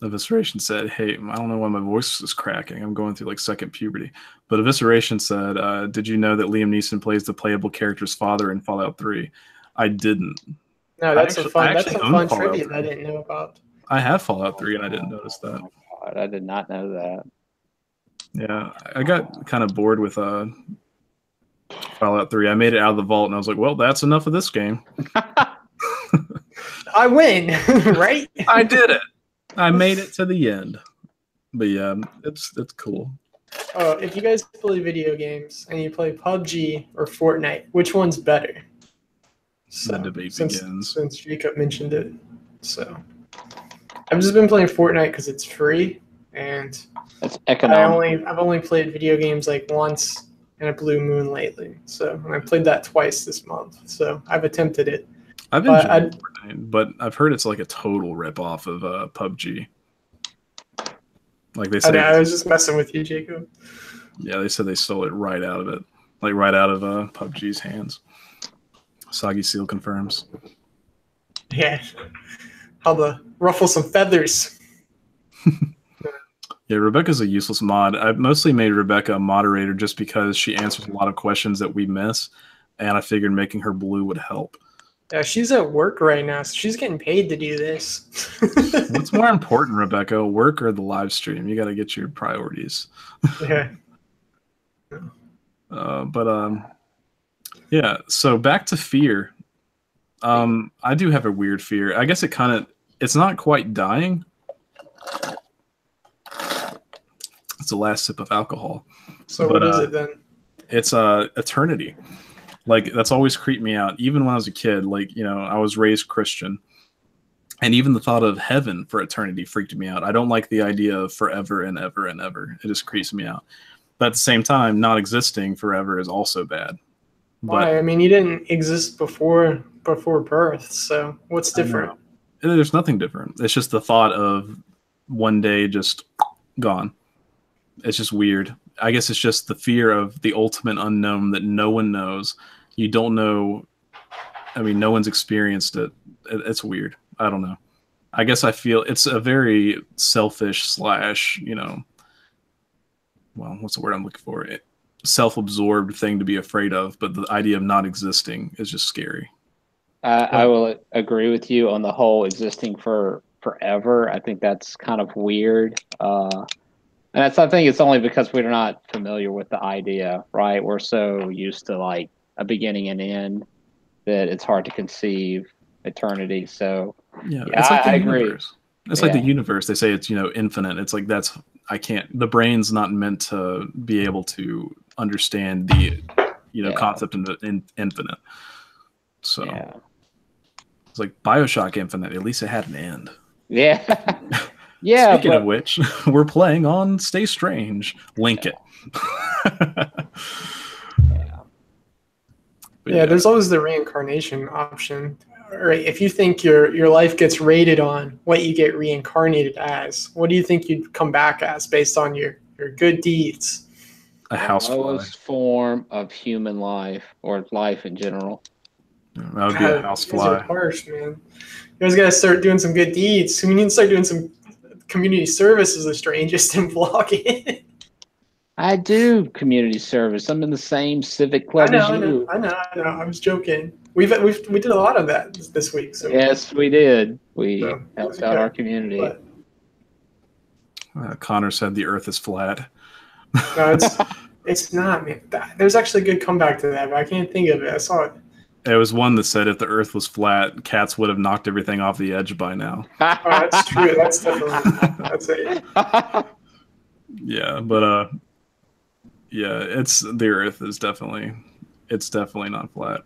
Evisceration said, hey, I don't know why my voice is cracking. I'm going through like second puberty. But Evisceration said, did you know that Liam Neeson plays the playable character's father in Fallout 3? I didn't. No, that's a fun trivia I didn't know about. I have Fallout 3 and I didn't notice that. Oh my God, I did not know that. Yeah, I got kind of bored with Fallout 3. I made it out of the vault and I was like, well, that's enough of this game. I win, right? I did it. I made it to the end. But yeah, it's cool. if you guys play video games and you play PUBG or Fortnite, which one's better? So, The debate begins. Since Jacob mentioned it. So I've just been playing Fortnite because it's free, and It's economic. I've only played video games like once in a blue moon lately. So and I played that twice this month. So I've attempted it. I've enjoyed Fortnite, but I've heard it's like a total ripoff of PUBG. Like they say, I was just messing with you, Jacob. Yeah, they said they stole it right out of it, like right out of PUBG's hands. Soggy Seal confirms. Yeah, how to ruffle some feathers. Yeah, Rebecca's a useless mod. I've mostly made Rebecca a moderator just because she answers a lot of questions that we miss, and I figured making her blue would help. Yeah, she's at work right now, so she's getting paid to do this. What's more important, Rebecca, work or the live stream? You got to get your priorities. Yeah. Yeah, so back to fear. I do have a weird fear. I guess it's not quite dying. It's the last sip of alcohol. So what is it then? It's eternity. Like, that's always creeped me out. Even when I was a kid, like, you know, I was raised Christian. And even the thought of heaven for eternity freaked me out. I don't like the idea of forever and ever and ever. It just creeps me out. But at the same time, not existing forever is also bad. Why? I mean, you didn't exist before birth, so what's different? There's nothing different. It's just the thought of one day just gone. It's just weird. I guess it's just the fear of the ultimate unknown that no one knows. You don't know. I mean, no one's experienced it. It's weird. I don't know. I guess I feel it's a very selfish / you know, well, what's the word I'm looking for? Self-absorbed thing to be afraid of, but the idea of not existing is just scary. I will agree with you on the whole existing for forever. I think that's kind of weird. And I think it's only because we're not familiar with the idea, right? We're so used to like a beginning and end that it's hard to conceive eternity. So yeah it's like the universe. Agree. It's like the universe. They say it's, you know, infinite. It's like the brain's not meant to be able to understand the, you know, concept of infinite. So it's like BioShock Infinite. At least it had an end. Yeah. Yeah. Speaking of which, we're playing on Stay Strange. Link it. Yeah, there's always the reincarnation option. Right? If you think your life gets rated on what you get reincarnated as, what do you think you'd come back as based on your good deeds? A housefly. The lowest form of human life or life in general. That would be a housefly. You guys are harsh, man. You guys gotta start doing some good deeds. We need to start doing some community service as the Strangest and vlogging. I do community service. I'm in the same civic club as you. I know. I was joking. We did a lot of that this week. So yes, we did. We helped out our community. Connor said the Earth is flat. No, it's not, man. There's actually a good comeback to that, but I can't think of it. I saw it. There was one that said if the Earth was flat, cats would have knocked everything off the edge by now. Oh, that's true. That's it. Yeah, but it's the Earth is definitely not flat.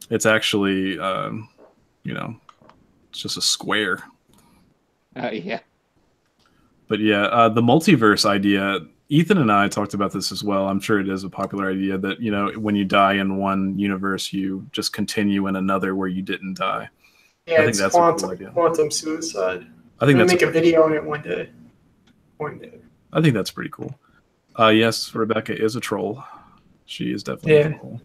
It's actually you know, it's just a square. Yeah. But yeah, the multiverse idea. Ethan and I talked about this as well. I'm sure it is a popular idea that, you know, when you die in one universe, you just continue in another where you didn't die. Yeah, I think that's quantum suicide. I think that's make a video on it one day. I think that's pretty cool. Yes, Rebecca is a troll. She is definitely a troll.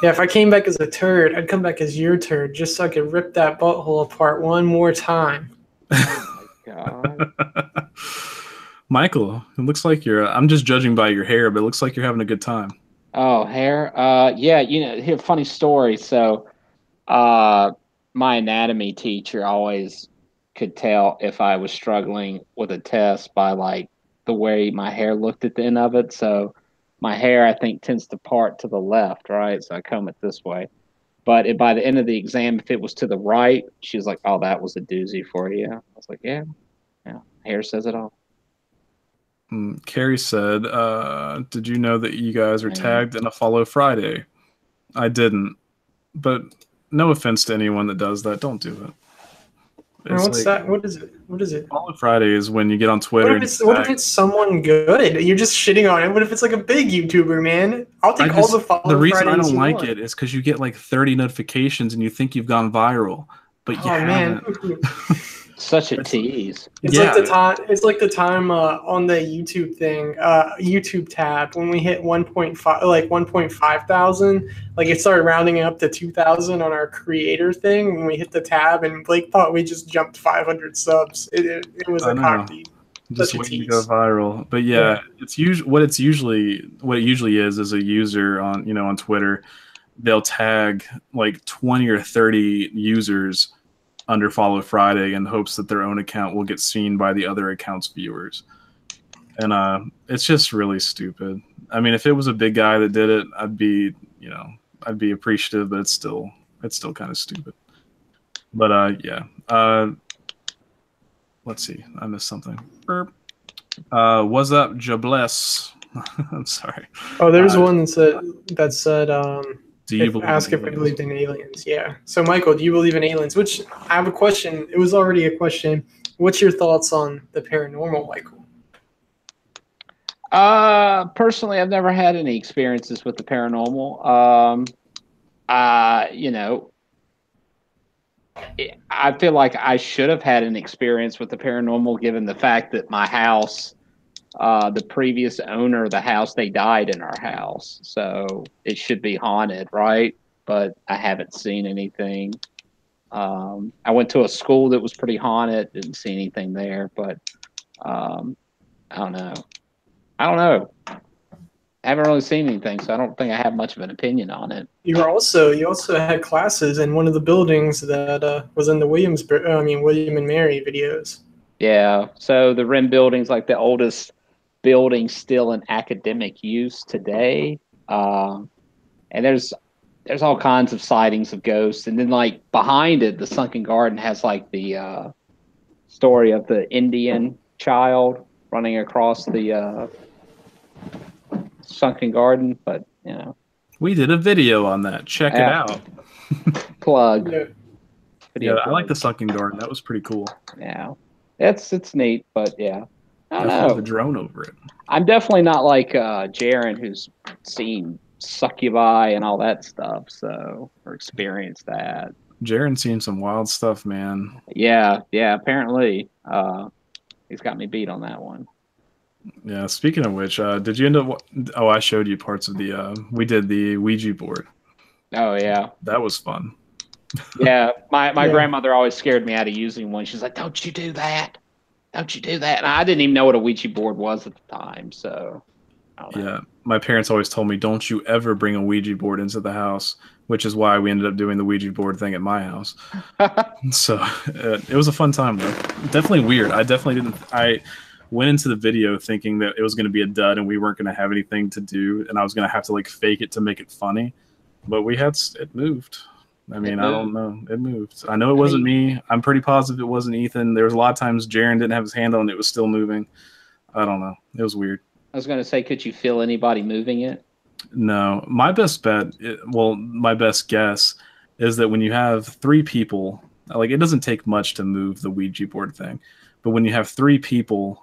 Yeah, if I came back as a turd, I'd come back as your turd just so I could rip that butthole apart one more time. Oh my God. Michael, it looks like I'm just judging by your hair, but it looks like you're having a good time. Oh, hair? Yeah, you know, here, funny story. So, my anatomy teacher always could tell if I was struggling with a test by like the way my hair looked at the end of it. So, my hair, I think, tends to part to the left, right? So I comb it this way. But by the end of the exam, if it was to the right, she was like, "Oh, that was a doozy for you." I was like, "Yeah, hair says it all." Carrie said, did you know that you guys are tagged in a Follow Friday? I didn't. But no offense to anyone that does that. Don't do it. What's that? What is it? What is it? Follow Friday is when you get on Twitter. What if it's someone good? You're just shitting on it. What if it's like a big YouTuber, man? I'll take all the Follow Fridays. The reason I don't like it is because you get like 30 notifications and you think you've gone viral, but you haven't. Such a tease. It's like the time. It's like the time on the YouTube thing, YouTube tab when we hit 1.5, like 1.5 thousand. Like it started rounding up to 2,000 on our creator thing when we hit the tab, and Blake thought we just jumped 500 subs. It was a cocky. Just waiting to go viral. But yeah, it's what it usually is a user on on Twitter. They'll tag like 20 or 30 users under Follow Friday in hopes that their own account will get seen by the other account's viewers. And it's just really stupid. I mean, if it was a big guy that did it, I'd be appreciative, but it's still kind of stupid. But let's see. I missed something. Burp. What's up, Jabless? I'm sorry. Oh, there's one that said ask if we believed in aliens. Yeah. So, Michael, do you believe in aliens? Which I have a question. It was already a question. What's your thoughts on the paranormal, Michael? Personally, I've never had any experiences with the paranormal. I feel like I should have had an experience with the paranormal, given the fact that my house, the previous owner of the house, they died in our house, so it should be haunted, right? But I haven't seen anything. I went to a school that was pretty haunted, didn't see anything there, but I don't know. I haven't really seen anything, so I don't think I have much of an opinion on it. You also had classes in one of the buildings that was in the William and Mary videos. Yeah, so the RIM building's like the oldest building still in academic use today, and there's all kinds of sightings of ghosts. And then like behind it, the sunken garden has like the story of the Indian child running across the sunken garden. But we did a video on that. Check it out. Plug. Yeah, I like the sunken garden. That was pretty cool. Yeah, it's neat, but yeah. I don't know. The drone over it. I'm definitely not like Jaren, who's seen succubi and all that stuff, or experienced that. Jaren's seen some wild stuff, man. Yeah. Apparently, he's got me beat on that one. Yeah. Speaking of which, did you end up? Oh, I showed you parts of the. We did the Ouija board. Oh yeah, that was fun. Yeah, my grandmother always scared me out of using one. She's like, "Don't you do that? Don't you do that?" And I didn't even know what a Ouija board was at the time, so. Yeah, my parents always told me, "Don't you ever bring a Ouija board into the house," which is why we ended up doing the Ouija board thing at my house. So it was a fun time, though. Definitely weird. I went into the video thinking that it was going to be a dud and we weren't going to have anything to do, and I was going to have to like fake it to make it funny. But it moved. I mean, I don't know. It moved. I know it wasn't me. I'm pretty positive it wasn't Ethan. There was a lot of times Jaren didn't have his hand on it. It was still moving. I don't know. It was weird. I was going to say, could you feel anybody moving it? No. My best guess is that when you have 3 people, like it doesn't take much to move the Ouija board thing. But when you have 3 people,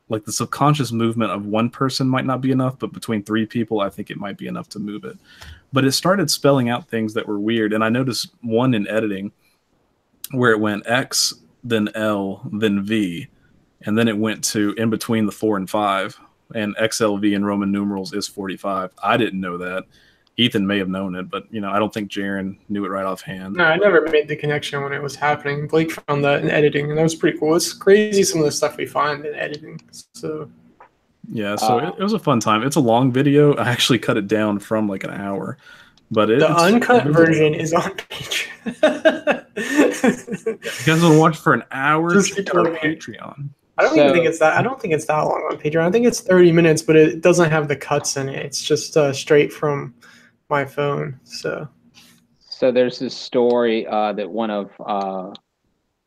like the subconscious movement of one person might not be enough, but between 3 people, I think it might be enough to move it. But it started spelling out things that were weird. And I noticed one in editing where it went X, then L, then V. And then it went to in between the 4 and 5. And XLV in Roman numerals is 45. I didn't know that. Ethan may have known it, but I don't think Jaren knew it right offhand. No, I never made the connection when it was happening. Blake found that in editing, and that was pretty cool. It's crazy some of the stuff we find in editing. So yeah, so it was a fun time. It's a long video. I actually cut it down from like an hour, but the uncut version is on Patreon. You guys want to watch for an hour? Just get our Patreon. I don't think it's that long on Patreon. I think it's 30 minutes, but it doesn't have the cuts in it. It's just straight from my phone. So there's this story that one of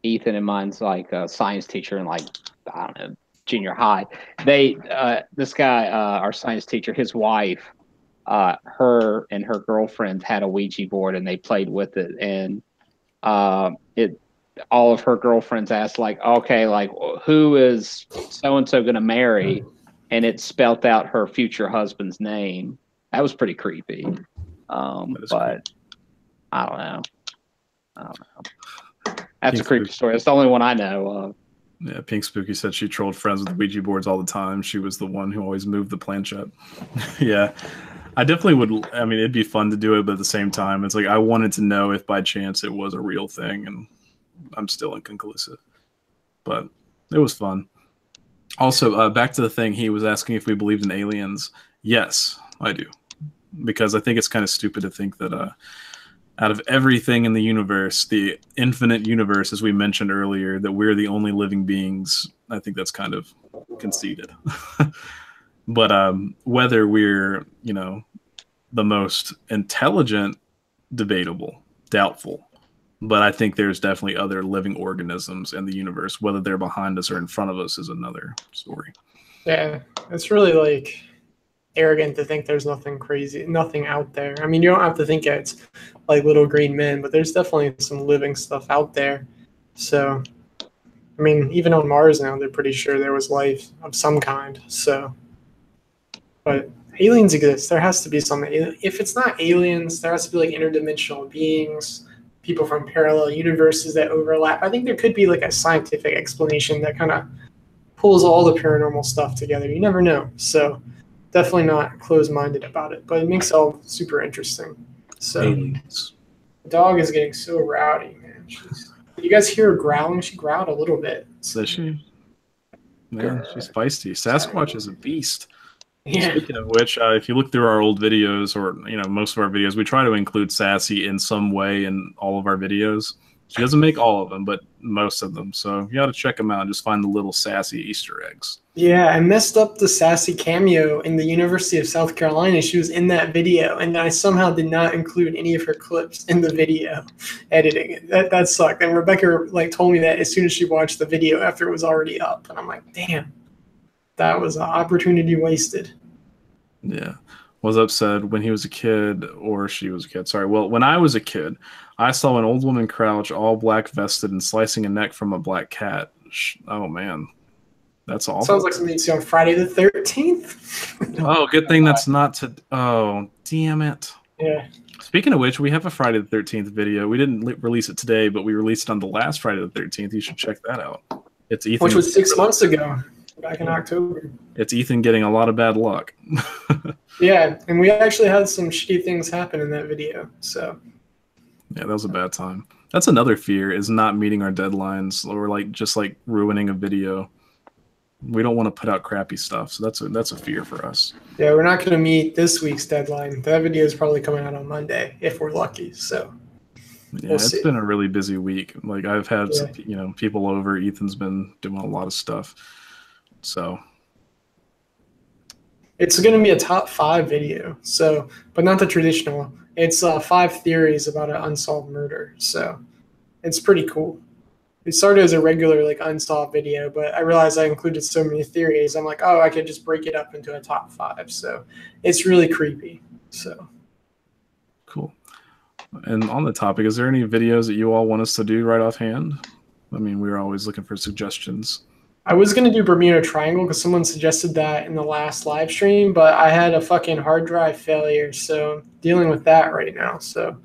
Ethan and mine's like a science teacher in like, I don't know, junior high. They this guy, our science teacher, his wife, her and her girlfriend had a Ouija board and they played with it, and all of her girlfriends asked, like, okay, like, who is so and so going to marry, and it spelt out her future husband's name. That was pretty creepy. But cool. I don't know. That's Pink a creepy story. That's the only one I know of. Yeah, Pink Spooky said she trolled friends with Ouija boards all the time. She was the one who always moved the planchette. Yeah, I definitely would. I mean, it'd be fun to do it, but at the same time, it's like I wanted to know if by chance it was a real thing, and I'm still inconclusive. But it was fun. Also, back to the thing, he was asking if we believed in aliens. Yes, I do. Because I think it's kind of stupid to think that out of everything in the universe, the infinite universe, as we mentioned earlier, that we're the only living beings. I think that's kind of conceited. But whether we're, the most intelligent, debatable, doubtful. But I think there's definitely other living organisms in the universe. Whether they're behind us or in front of us is another story. Yeah, it's really like arrogant to think there's nothing crazy, nothing out there. I mean, you don't have to think it's like little green men, but there's definitely some living stuff out there. So, I mean, even on Mars now, they're pretty sure there was life of some kind. So, but aliens exist. There has to be something. If it's not aliens, there has to be like interdimensional beings, people from parallel universes that overlap. I think there could be like a scientific explanation that kind of pulls all the paranormal stuff together. You never know. So, definitely not closed-minded about it, but it makes it all super interesting. So, aliens. The dog is getting so rowdy, man. You guys hear her growling? She growled a little bit. Does she? Man, she's feisty. Sasquatch is a beast. Yeah. Speaking of which, if you look through our old videos, or most of our videos, we try to include Sassy in some way in all of our videos. She doesn't make all of them, but most of them. So you got to check them out and just find the little Sassy Easter eggs. Yeah, I messed up the Sassy cameo in the University of South Carolina. She was in that video, and I somehow did not include any of her clips in the video editing it. That sucked. And Rebecca told me that as soon as she watched the video after it was already up. And I'm like, damn, that was an opportunity wasted. Yeah. Was upset when he was a kid, or she was a kid. Sorry. Well, when I was a kid, I saw an old woman crouch, all black vested, and slicing a neck from a black cat. Oh, man. That's awful. Sounds like something you see on Friday the 13th. Oh, good thing that's not to... Oh, damn it. Yeah. Speaking of which, we have a Friday the 13th video. We didn't release it today, but we released it on the last Friday the 13th. You should check that out. It's Ethan. Which was 6 months ago, back in October. It's Ethan getting a lot of bad luck. Yeah, and we actually had some shitty things happen in that video, so... Yeah, that was a bad time. That's another fear, is not meeting our deadlines, or just ruining a video. We don't want to put out crappy stuff, so that's a fear for us. Yeah, we're not going to meet this week's deadline. That video is probably coming out on Monday, if we're lucky, so... Yeah, it's been a really busy week. I've had people over. Ethan's been doing a lot of stuff, so... It's going to be a top 5 video, so, but not the traditional. It's 5 theories about an unsolved murder, so it's pretty cool. It started as a regular unsolved video, but I realized I included so many theories. I'm like, oh, I could just break it up into a top 5. So it's really creepy. So cool. And on the topic, is there any videos that you all want us to do right offhand? I mean, we're always looking for suggestions. I was going to do Bermuda Triangle because someone suggested that in the last live stream, but I had a fucking hard drive failure, so I'm dealing with that right now. So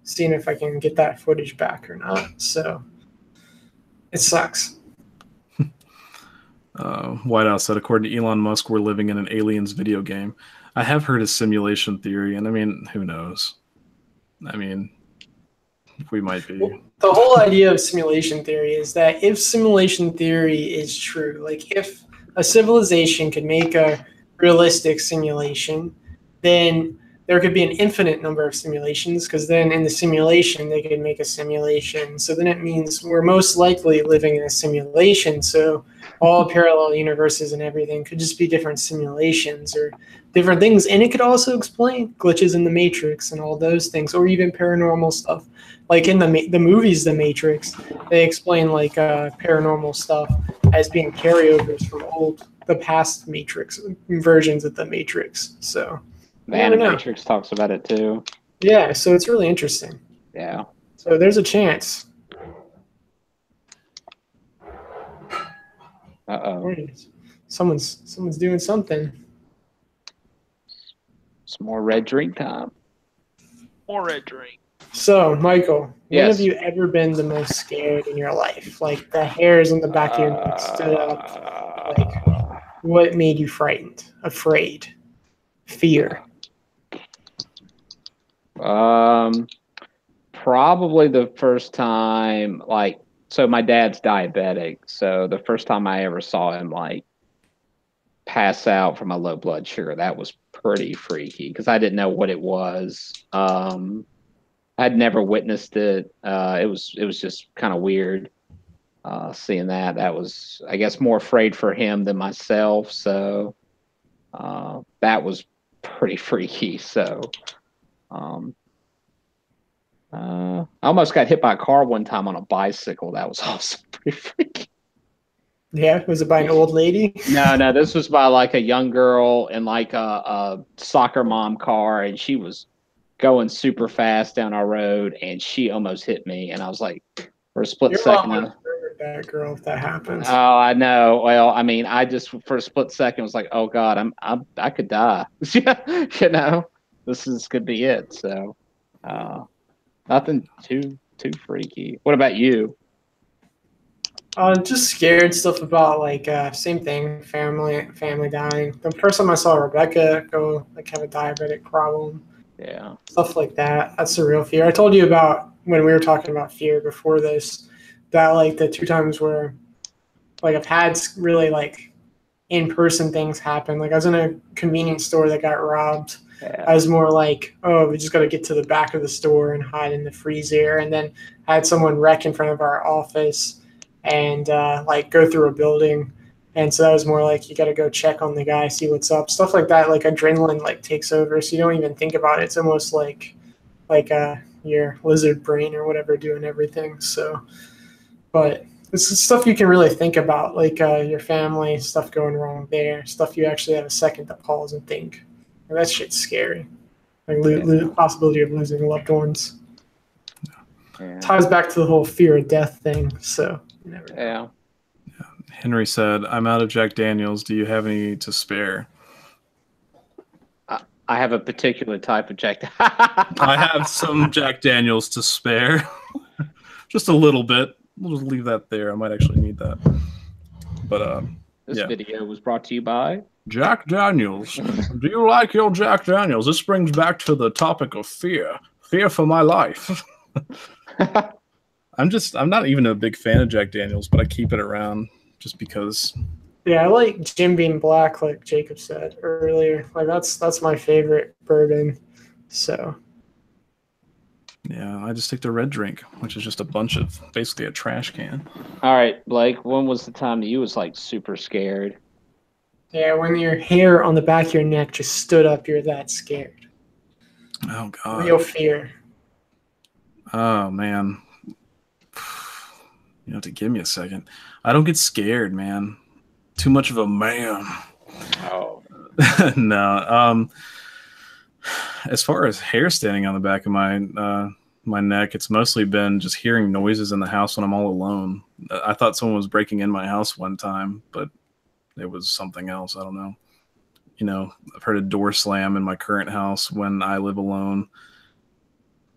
seeing if I can get that footage back or not. So it sucks. Whitehouse said, according to Elon Musk, we're living in an aliens video game. I have heard of simulation theory, and I mean, who knows? I mean, we might be. Well, the whole idea of simulation theory is that if simulation theory is true, if a civilization could make a realistic simulation, then there could be an infinite number of simulations, because then in the simulation they could make a simulation. So then it means we're most likely living in a simulation. So all parallel universes and everything could just be different simulations or different things. And it could also explain glitches in the Matrix and all those things, or even paranormal stuff. Like in the movies, The Matrix, they explain like paranormal stuff as being carryovers from the past Matrix versions of the Matrix. So the Animatrix talks about it too. Yeah, so it's really interesting. Yeah. So there's a chance. Uh-oh. Someone's doing something. It's more red drink time. More red drink. So, Michael, yes. When have you ever been the most scared in your life? Like the hairs on the back of your neck stood up. Like, what made you frightened, afraid, fear? Probably the first time, like, so my dad's diabetic. So the first time I ever saw him, like, pass out from a low blood sugar, that was pretty freaky because I didn't know what it was. I'd never witnessed it. It was just kind of weird seeing that. That was, I guess, more afraid for him than myself. So that was pretty freaky. So I almost got hit by a car one time on a bicycle. That was also pretty freaky. Yeah, was it by an old lady? No, this was by like a young girl in like a soccer mom car, and she was going super fast down our road, and she almost hit me, and I was like, for a split second. That girl, if that happens. Oh, I know. Well, I mean, I just for a split second was like, oh God, I could die. You know, could be it. So, nothing too freaky. What about you? Just scared stuff about like same thing, family dying. The first time I saw Rebecca go like have a diabetic problem. Yeah. Stuff like that. That's the real fear. I told you about when we were talking about fear before this, that like the 2 times where like I've had really like in-person things happen. Like I was in a convenience store that got robbed. Yeah. I was more like, oh, we just got to get to the back of the store and hide in the freezer. And then I had someone wreck in front of our office and like go through a building. And so that was more like you got to go check on the guy, see what's up, stuff like that. Like adrenaline like takes over, so you don't even think about it. It's almost like your lizard brain or whatever doing everything. So, but it's stuff you can really think about, like your family, stuff going wrong there, stuff you actually have a second to pause and think. And that shit's scary. Like the possibility of losing loved ones. Yeah. Ties back to the whole fear of death thing. So, you never know. Yeah. Henry said, I'm out of Jack Daniels. Do you have any to spare? I have a particular type of Jack. I have some Jack Daniels to spare. Just a little bit. We'll just leave that there. I might actually need that. But this video was brought to you by Jack Daniels. Do you like your Jack Daniels? This brings back to the topic of fear. Fear for my life. I'm not even a big fan of Jack Daniels, but I keep it around just because. Yeah, I like Jim Beam Black, like Jacob said earlier. Like that's my favorite bourbon. So. Yeah, I just take the red drink, which is just a bunch of basically a trash can. All right, Blake. When was the time that you was like super scared? Yeah, when your hair on the back of your neck just stood up, you're that scared. Oh God. Real fear. Oh man. You have to give me a second. I don't get scared, man. Too much of a man. Oh. No. As far as hair standing on the back of my neck, it's mostly been just hearing noises in the house when I'm all alone. I thought someone was breaking in my house one time, but it was something else. I don't know. You know, I've heard a door slam in my current house when I live alone.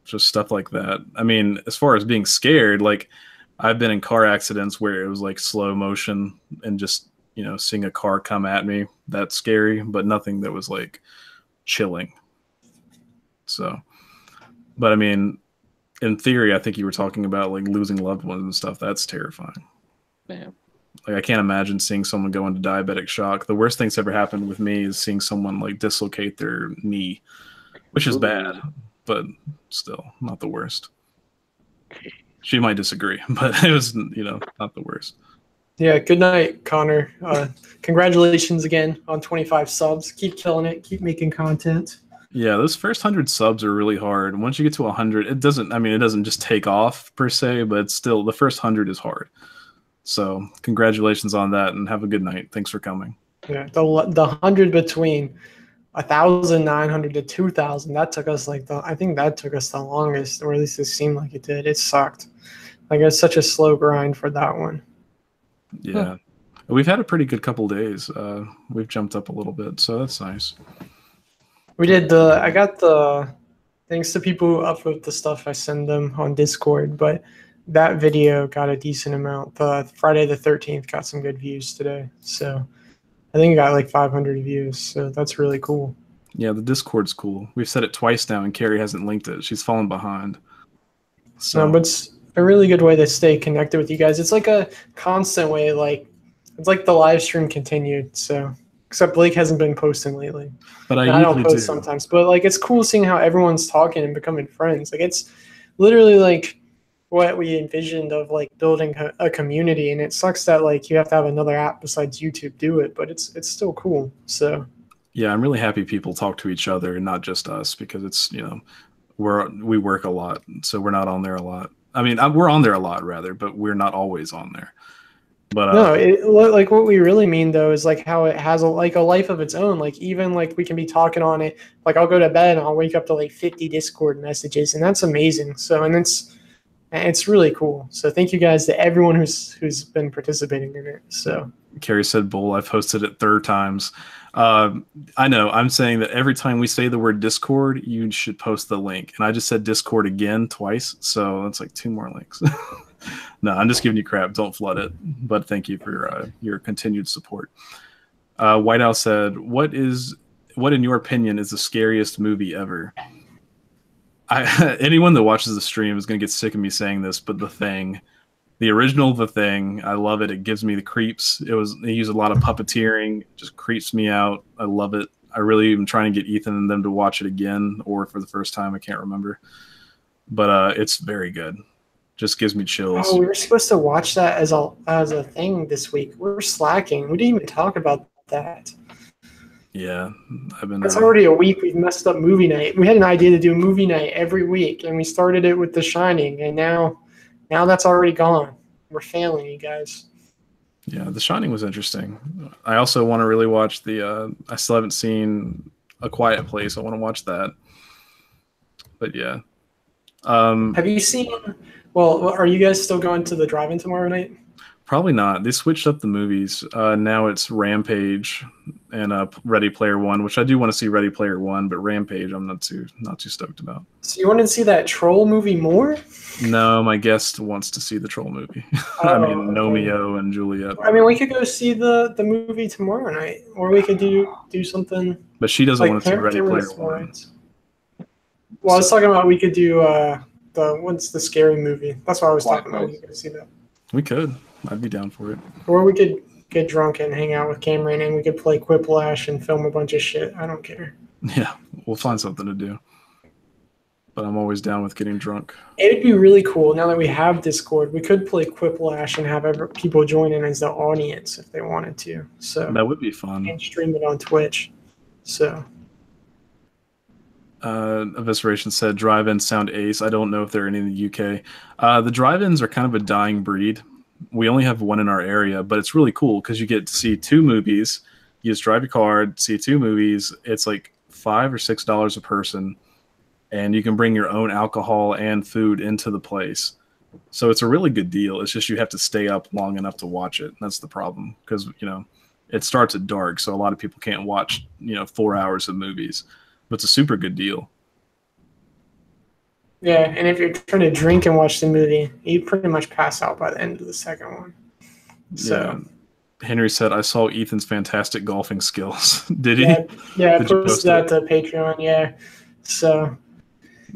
Just stuff like that. I mean, as far as being scared, like I've been in car accidents where it was like slow motion and just, you know, seeing a car come at me, that's scary, but nothing that was like chilling. So, but I mean, in theory, I think you were talking about like losing loved ones and stuff. That's terrifying. Man. Like I can't imagine seeing someone go into diabetic shock. The worst thing that's ever happened with me is seeing someone like dislocate their knee. which is bad, but still not the worst. She might disagree, but it was, not the worst. Yeah, good night, Connor. Congratulations again on 25 subs. Keep killing it. Keep making content. Yeah, those first 100 subs are really hard. Once you get to 100, it doesn't just take off per se, but it's still, the first 100 is hard. So congratulations on that, and have a good night. Thanks for coming. Yeah, the 100 between 1,900 to 2,000, that took us I think that took us the longest, or at least it seemed like it did. It sucked. Like, it's such a slow grind for that one. Yeah. We've had a pretty good couple days. We've jumped up a little bit, so that's nice. We did I got thanks to people who upvote the stuff I send them on Discord, but that video got a decent amount. The Friday the 13th got some good views today. So I think it got like 500 views. So that's really cool. Yeah, the Discord's cool. We've said it twice now, and Carrie hasn't linked it. She's fallen behind. So, no, but it's a really good way to stay connected with you guys. It's like a constant way. It's like the live stream continued. So except Blake hasn't been posting lately. But I don't post sometimes. But it's cool seeing how everyone's talking and becoming friends. It's literally what we envisioned of building a community, and it sucks that you have to have another app besides YouTube do it, but it's still cool. So yeah, I'm really happy people talk to each other and not just us, because it's we work a lot, so we're not on there a lot. I mean, we're on there a lot rather, but we're not always on there. But no, what we really mean though is how it has a life of its own. Even we can be talking on it. I'll go to bed and I'll wake up to 50 Discord messages, and that's amazing. So, and it's really cool. So thank you guys to everyone who's been participating in it. So Carrie said, "Bull, I've hosted it 3 times." I know. I'm saying that every time we say the word Discord, you should post the link. And I just said Discord again twice, so that's 2 more links. No, I'm just giving you crap. Don't flood it. But thank you for your continued support. Whiteout said, what in your opinion is the scariest movie ever? Anyone that watches the stream is going to get sick of me saying this, but The Thing, the original The Thing, I love it. It gives me the creeps. They use a lot of puppeteering. It just creeps me out. I love it. I really am trying to get Ethan and them to watch it again, or for the first time. I can't remember. But it's very good. Just gives me chills. Oh, we were supposed to watch that as a thing this week. We're slacking. We didn't even talk about that. Yeah, It's already a week. We've messed up movie night. We had an idea to do movie night every week, and we started it with The Shining, and now that's already gone. We're failing, you guys. Yeah, The Shining was interesting. I also want to really watch I still haven't seen A Quiet Place. I want to watch that. But yeah. Have you seen? Well, are you guys still going to the drive-in tomorrow night? Probably not. They switched up the movies. Now it's Rampage and Ready Player One, which I do want to see Ready Player One, but Rampage I'm not too stoked about. So you want to see that troll movie more? No, my guest wants to see the troll movie. I mean, Nomeo and Juliet. I mean, we could go see the movie tomorrow night, or we could do something. But she doesn't want to see Ready Player One. Well, I was talking about we could do what's the scary movie? That's what I was talking about. We could see that. We could. I'd be down for it. Or we could get drunk and hang out with Cameron, and we could play Quiplash and film a bunch of shit. I don't care. Yeah, we'll find something to do. But I'm always down with getting drunk. It'd be really cool now that we have Discord. We could play Quiplash and have people join in as the audience if they wanted to. So that would be fun. And stream it on Twitch. So. Evisceration said drive-ins sound ace. I don't know if there are any in the UK. The drive-ins are kind of a dying breed. We only have one in our area, but it's really cool because you get to see 2 movies. You just drive your car, see 2 movies. It's $5 or $6 a person, and you can bring your own alcohol and food into the place. So it's a really good deal. It's just you have to stay up long enough to watch it. That's the problem because it starts at dark, so a lot of people can't watch 4 hours of movies. But it's a super good deal. Yeah, and if you're trying to drink and watch the movie, you pretty much pass out by the end of the second one. So, yeah. Henry said, I saw Ethan's fantastic golfing skills. Did he? Yeah, I posted that to Patreon, yeah. So,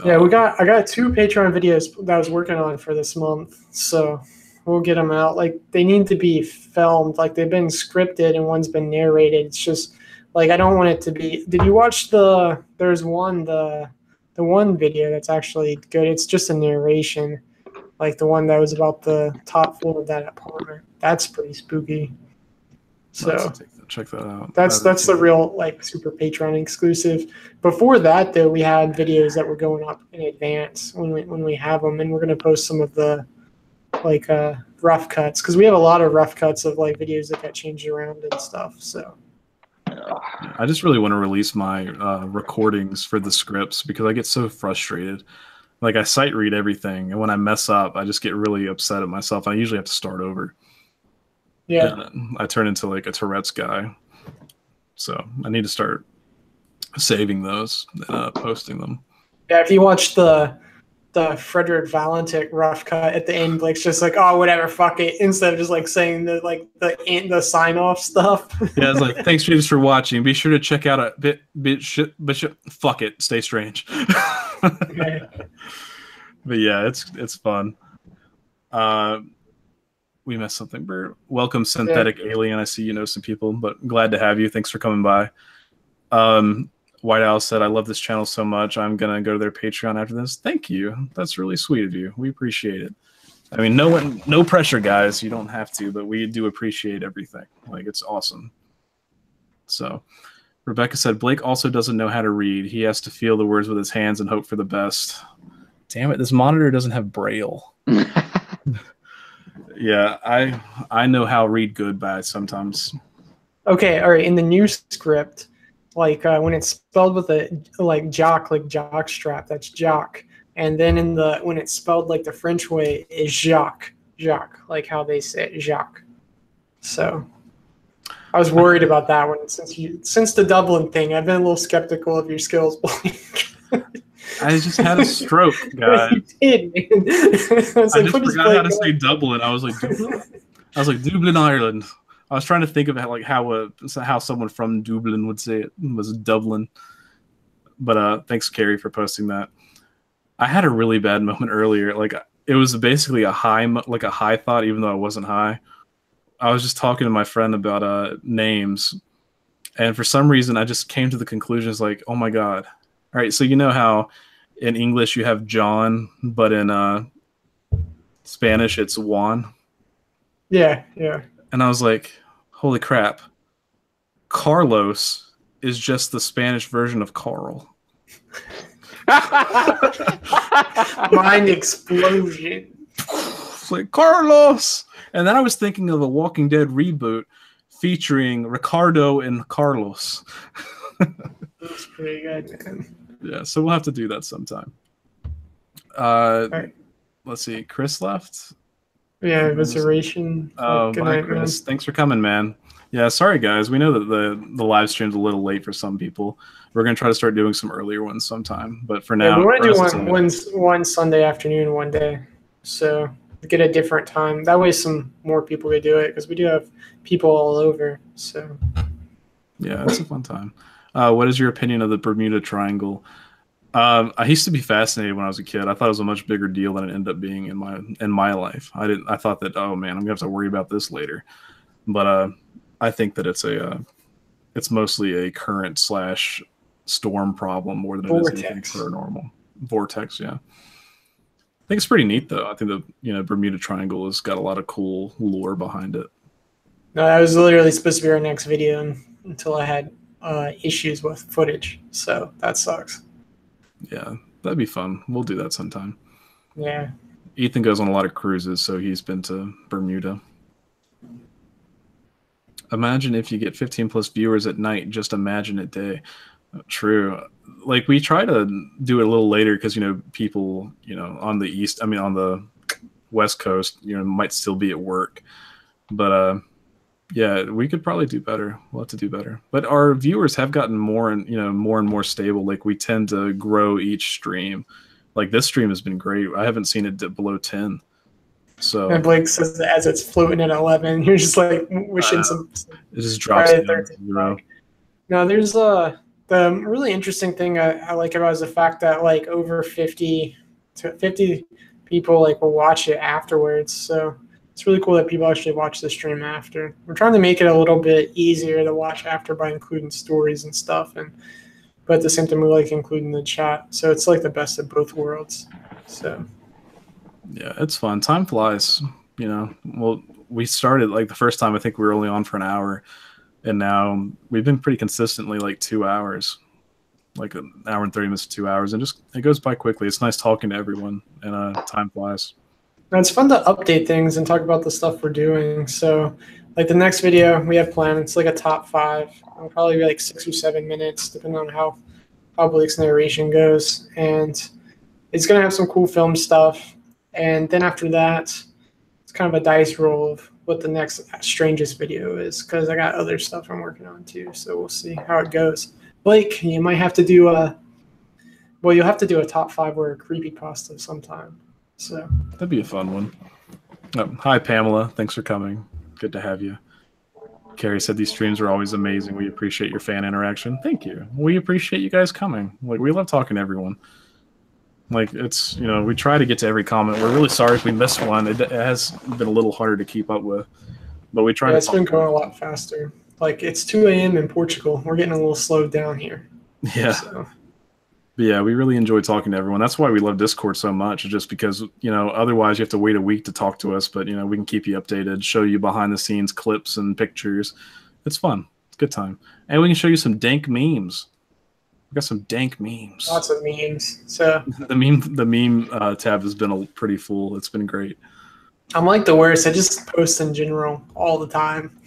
yeah, I got 2 Patreon videos that I was working on for this month. So, we'll get them out. They need to be filmed. They've been scripted and one's been narrated. It's just Like, I don't want it to be. Did you watch the? There's the one video that's actually good. It's just a narration, like the one that was about the top floor of that apartment. That's pretty spooky. So check that out. That's the real like super Patreon exclusive. Before that, though, we had videos that were going up in advance when we have them, and we're gonna post some of the like rough cuts because we have a lot of rough cuts of like videos that got changed around and stuff. So I just really want to release my recordings for the scripts because I get so frustrated. Like I sight read everything, and when I mess up, I just get really upset at myself. I usually have to start over. Yeah, and I turn into like a Tourette's guy. So I need to start saving those and posting them. Yeah, if you watch the Frederick Valentic rough cut at the end, Blake's just like, oh, whatever, fuck it, instead of just like saying the sign off stuff. Yeah, it's like, thanks streamers for watching. Be sure to check out fuck it, stay strange. Okay. But yeah, it's fun. We missed something, Bert. Welcome, Synthetic Alien. I see you know some people, but glad to have you. Thanks for coming by. White Owl said, I love this channel so much. I'm going to go to their Patreon after this. Thank you. That's really sweet of you. We appreciate it. I mean, no pressure, guys. You don't have to, but we do appreciate everything. Like, it's awesome. So, Rebecca said, Blake also doesn't know how to read. He has to feel the words with his hands and hope for the best. Damn it, this monitor doesn't have Braille. Yeah, I know how read good bad sometimes. Okay, all right. In the new script, like when it's spelled with a like jock strap, that's jock. And then when it's spelled like the French way, is Jacques, like how they say it, Jacques. So I was worried about that one since the Dublin thing. I've been a little skeptical of your skills, Blake. I just had a stroke, guys. You did, man. I just forgot how to say Dublin. I was like, Dublin, Ireland. I was trying to think of how someone from Dublin would say it. It was Dublin. But thanks, Carrie, for posting that. I had a really bad moment earlier. Like it was basically a high thought, even though I wasn't high. I was just talking to my friend about names, and for some reason, I just came to the conclusion, it's like, oh my god. All right, so you know how in English you have John, but in Spanish it's Juan? Yeah, yeah. And I was like, holy crap. Carlos is just the Spanish version of Carl. Mind explosion. It's like, Carlos! And then I was thinking of a Walking Dead reboot featuring Ricardo and Carlos. That's pretty good, man. Yeah, so we'll have to do that sometime. Right. Let's see. Chris left. Yeah, Reservation. Oh, good bye, night, Chris. man. Thanks for coming, man. Yeah, sorry, guys. We know that the live stream's a little late for some people. We're going to try to start doing some earlier ones sometime. But for now... Yeah, we want to do one Sunday afternoon one day. So get a different time. That way some more people could do it because we do have people all over. So yeah, it's a fun time. What is your opinion of the Bermuda Triangle? I used to be fascinated when I was a kid. I thought it was a much bigger deal than it ended up being in my life. I thought that, oh man, I'm gonna have to worry about this later. But I think that it's mostly a current / storm problem more than it is anything paranormal. Vortex, yeah. I think it's pretty neat though. I think the Bermuda Triangle has got a lot of cool lore behind it. No, that was literally supposed to be our next video until I had issues with footage, so that sucks. Yeah, that'd be fun. We'll do that sometime. Yeah. Ethan goes on a lot of cruises, so he's been to Bermuda. Imagine if you get 15 plus viewers at night, just imagine a day. True. Like we try to do it a little later because people on the West Coast might still be at work, but yeah, we could probably do better. We'll have to do better. But our viewers have gotten more and more stable. Like we tend to grow each stream. Like this stream has been great. I haven't seen it dip below 10. So and Blake says that as it's floating at 11, you're just like wishing some. It just drops down to 0. No, there's the really interesting thing I like about is the fact that like over 50 people like will watch it afterwards. So it's really cool that people actually watch the stream after. We're trying to make it a little bit easier to watch after by including stories and stuff, but at the same time we like including the chat. So it's like the best of both worlds. So yeah, it's fun. Time flies, you know. Well, we started like the first time I think we were only on for an hour, and now we've been pretty consistently like 2 hours. Like an hour and 30 minutes to 2 hours, and just it goes by quickly. It's nice talking to everyone, and time flies. And it's fun to update things and talk about the stuff we're doing. So like the next video we have planned, it's like a top 5. It'll probably be like 6 or 7 minutes, depending on how Blake's narration goes. And it's gonna have some cool film stuff. And then after that, it's kind of a dice roll of what the next Strangest video is, because I got other stuff I'm working on too. So we'll see how it goes. Blake, you might have to do you'll have to do a top 5 or a creepypasta sometime. So that'd be a fun one. Oh, hi, Pamela. Thanks for coming. Good to have you. Carrie said these streams are always amazing. We appreciate your fan interaction. Thank you. We appreciate you guys coming. Like, we love talking to everyone. Like, it's, you know, we try to get to every comment. We're really sorry if we missed one. It has been a little harder to keep up with, but we try. Yeah, it's been going a lot faster. Like, it's 2 a.m. in Portugal. We're getting a little slowed down here. Yeah. So. Yeah, we really enjoy talking to everyone. That's why we love Discord so much, just because, you know, otherwise you have to wait a week to talk to us. But, you know, we can keep you updated, show you behind the scenes clips and pictures. It's fun. It's a good time. And we can show you some dank memes. We got some dank memes. Lots of memes. So the meme tab has been pretty full. It's been great. I'm like the worst. I just post in general all the time.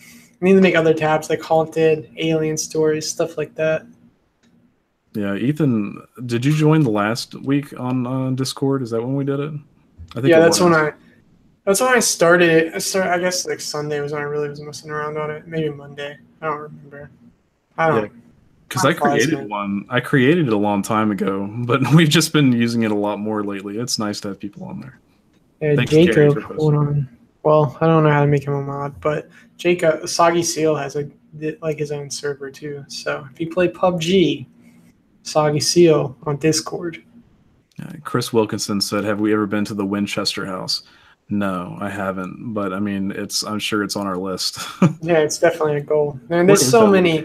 I need to make other tabs like haunted, alien stories, stuff like that. Yeah, Ethan, did you join the last week on Discord? Is that when we did it? I think yeah, that's when I started it. I guess like Sunday was when I really was messing around on it. Maybe Monday. I don't remember. I don't. Because I created one. I created it a long time ago, but we've just been using it a lot more lately. It's nice to have people on there. Yeah, Thanks, Jacob, hold on. Well, I don't know how to make him a mod, but Jacob Soggy Seal has like his own server too. So if you play PUBG, Soggy Seal on Discord. Chris Wilkinson said, "Have we ever been to the Winchester House?" No, I haven't, but I mean, I'm sure it's on our list. Yeah, it's definitely a goal. And there's so many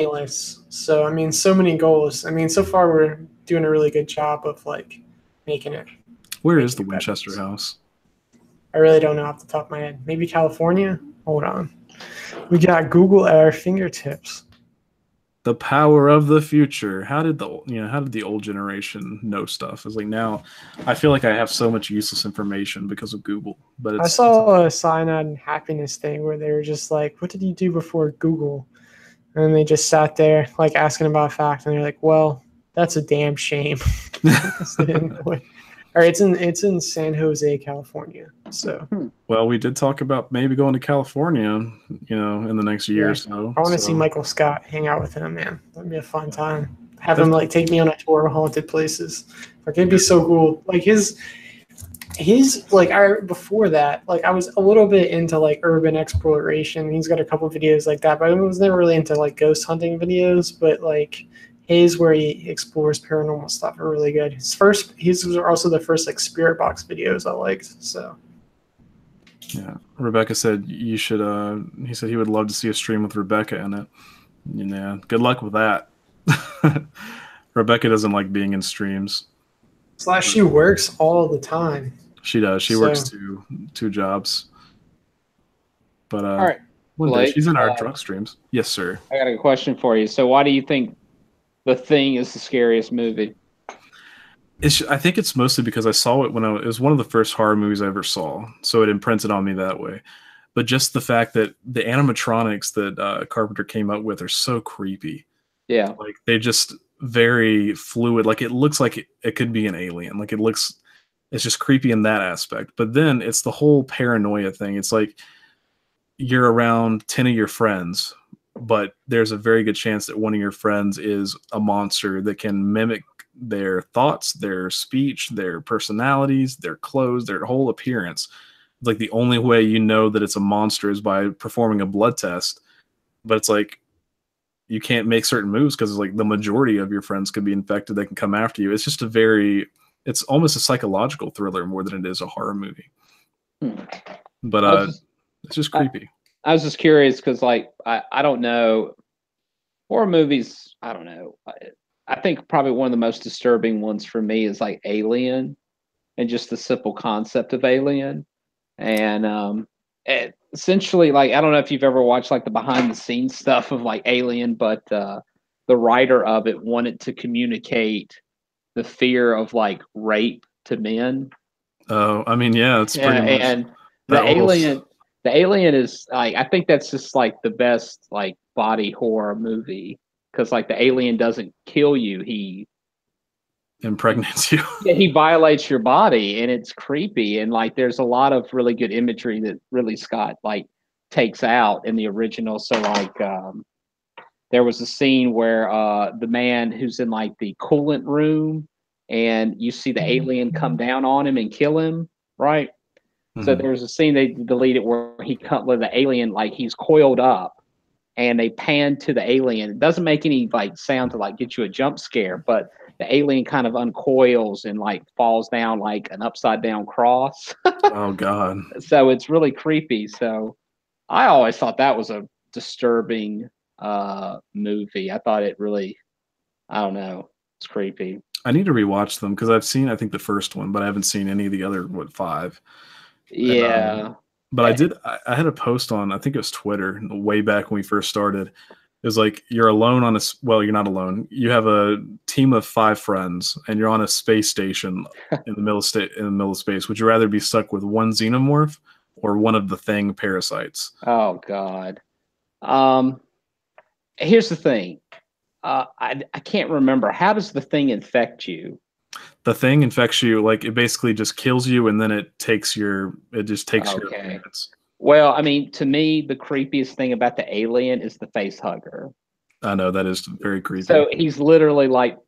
lists. So I mean, so many goals. I mean, so far we're doing a really good job of like making it. Where is the Winchester House? I really don't know off the top of my head. Maybe California? Hold on. We got Google at our fingertips. The power of the future. How did the old generation know stuff? It's like now I feel like I have so much useless information because of Google. But I saw a cyanide happiness thing where they were just like, what did you do before Google? And they just sat there like asking about a fact, and they're like, well, that's a damn shame. Or it's in San Jose, California. So well, we did talk about maybe going to California, you know, in the next year or so. I want to see Michael Scott, hang out with him, man. That'd be a fun time. Have him like take me on a tour of haunted places. Like it'd be so cool. Like his like before that, like I was a little bit into like urban exploration. He's got a couple videos like that, but I was never really into like ghost hunting videos. But like his where he explores paranormal stuff are really good. His was also the first like spirit box videos I liked. So yeah, Rebecca said you should. He said he would love to see a stream with Rebecca in it. Yeah, good luck with that. Rebecca doesn't like being in streams. / she works all the time. She does. She works two jobs. But all right, one day she's in our drug streams. Yes, sir. I got a question for you. So why do you think The Thing is the scariest movie? I think it's mostly because I saw it when it was one of the first horror movies I ever saw, so it imprinted on me that way. But just the fact that the animatronics that Carpenter came up with are so creepy. Yeah, like they just very fluid. Like it looks like it could be an alien. Like it's just creepy in that aspect. But then it's the whole paranoia thing. It's like you're around 10 of your friends, but there's a very good chance that one of your friends is a monster that can mimic their thoughts, their speech, their personalities, their clothes, their whole appearance. It's like the only way you know that it's a monster is by performing a blood test. But it's like you can't make certain moves because it's like the majority of your friends could be infected. They can come after you. It's just it's almost a psychological thriller more than it is a horror movie. But it's just creepy. I was just curious because, like, I don't know. Horror movies, I don't know. I think probably one of the most disturbing ones for me is like Alien and just the simple concept of Alien. And essentially, like, I don't know if you've ever watched like the behind the scenes stuff of like Alien, but the writer of it wanted to communicate the fear of like rape to men. Oh, I mean, yeah, it's pretty much. And the Alien is like, I think that's just like the best like body horror movie because like the alien doesn't kill you, he impregnates you. he violates your body, and it's creepy. And like there's a lot of really good imagery that Ridley Scott like takes out in the original. So like there was a scene where the man who's in like the coolant room, and you see the alien come down on him and kill him, right? So there was a scene they deleted where where the alien, like he's coiled up, and they pan to the alien. It doesn't make any like sound to like get you a jump scare, but the alien kind of uncoils and like falls down like an upside down cross. Oh God! So it's really creepy. So I always thought that was a disturbing movie. I thought it really, I don't know, it's creepy. I need to rewatch them because I've seen, I think, the first one, but I haven't seen any of the other 5. Yeah. And, but I had a post on, I think it was Twitter, way back when we first started. It was like, you're alone on well, you're not alone. You have a team of 5 friends, and you're on a space station in the middle of space. Would you rather be stuck with one xenomorph or one of the Thing parasites? Oh God. Here's the thing. I can't remember. How does the Thing infect you? The Thing infects you, like it basically just kills you, and then it takes your minutes. Well, I mean, to me, the creepiest thing about the alien is the face hugger. I know, that is very creepy. So he's literally like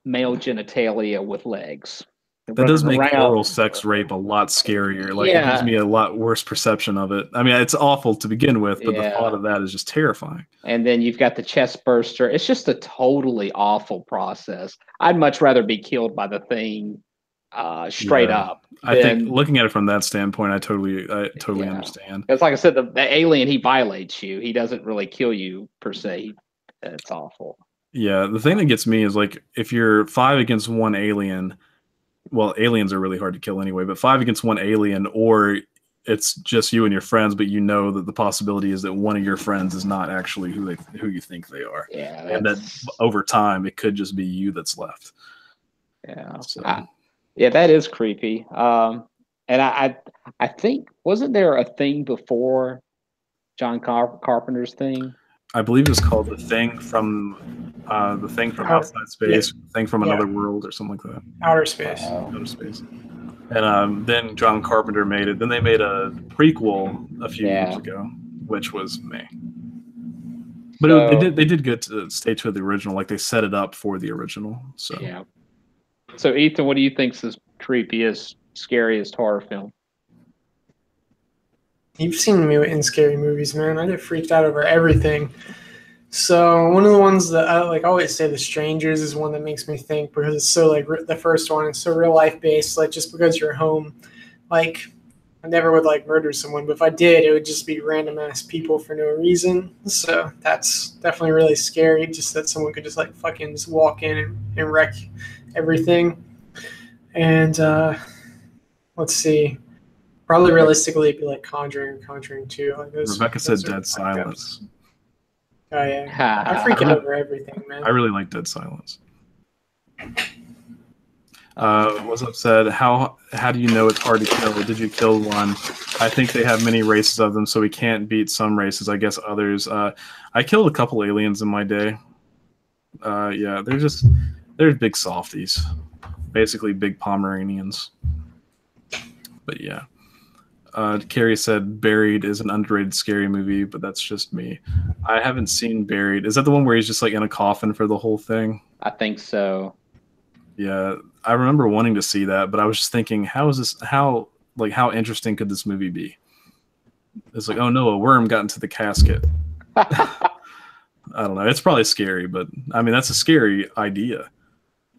male genitalia with legs. That does make oral sex rape a lot scarier. Like, it gives me a lot worse perception of it. I mean, it's awful to begin with, but the thought of that is just terrifying. And then you've got the chest burster. It's just a totally awful process. I'd much rather be killed by the Thing straight up. I think looking at it from that standpoint, I totally understand. It's like I said, the alien, he violates you. He doesn't really kill you per se. It's awful. Yeah, the thing that gets me is like if you're 5 against 1 alien. Well, aliens are really hard to kill anyway, but 5 against 1 alien, or it's just you and your friends, but you know that the possibility is that one of your friends is not actually who you think they are. Yeah, and that over time it could just be you that's left. Yeah, so. That is creepy. And I think, wasn't there a Thing before John Carpenter's Thing? I believe it's called the Thing from outside space, Thing from another world, or something like that. Outer space. Outer space. And then John Carpenter made it. Then they made a prequel a few years ago, which was meh. But they did good to stay to the original. Like they set it up for the original. So yeah. So Ethan, what do you think's the creepiest, scariest horror film? You've seen me in scary movies, man. I get freaked out over everything. So one of the ones that I like always say, The Strangers, is one that makes me think because it's so like the first one. It's so real life based. Like just because you're home, like I never would like murder someone, but if I did, it would just be random ass people for no reason. So that's definitely really scary. Just that someone could just like fucking just walk in and wreck everything. And let's see. Probably realistically, it'd be like Conjuring 2. Like Rebecca said Dead Silence. Oh, yeah. I freak out over everything, man. I really like Dead Silence. What's up said, how do you know it's hard to kill? Did you kill one? I think they have many races of them, so we can't beat some races. I guess others. I killed a couple aliens in my day. Yeah, they're big softies. Basically big Pomeranians. But yeah. Carrie said Buried is an underrated scary movie, but that's just me. I haven't seen Buried. Is that the one where he's just like in a coffin for the whole thing? I think so. Yeah, I remember wanting to see that, but I was just thinking, how interesting could this movie be? It's like, oh no, a worm got into the casket. I don't know. It's probably scary, but I mean, that's a scary idea,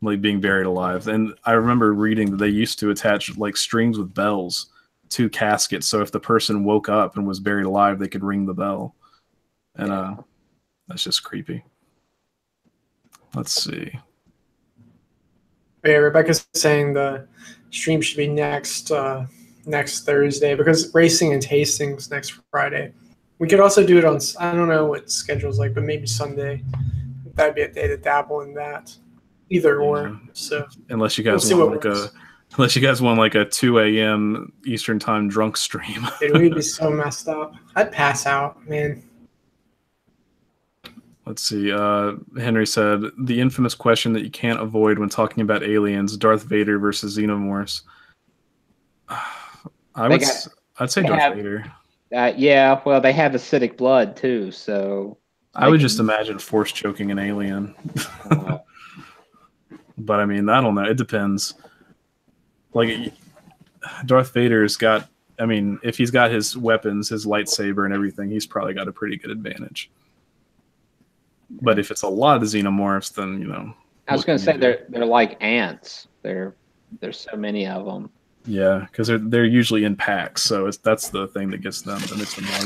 like being buried alive. And I remember reading that they used to attach like strings with bells 2 caskets, so if the person woke up and was buried alive, they could ring the bell. And that's just creepy. Let's see. Yeah, Rebecca's saying the stream should be next Thursday because racing and tastings next Friday. We could also do it on, I don't know what schedule's like, but maybe Sunday. That'd be a day to dabble in that. Either or. So unless you guys want like a 2 a.m. Eastern time drunk stream. Dude, we'd be so messed up. I'd pass out, man. Let's see. Henry said the infamous question that you can't avoid when talking about aliens: Darth Vader versus xenomorphs. I'd say Darth Vader. Yeah, well, they have acidic blood too, so I would just imagine force choking an alien. But I mean, I don't know. It depends. Like Darth Vader's got. I mean, if he's got his weapons, his lightsaber, and everything, he's probably got a pretty good advantage. But if it's a lot of xenomorphs, then I was going to say they're like ants. There's so many of them. Yeah, because they're usually in packs, so that's the thing that gets them. That makes them more.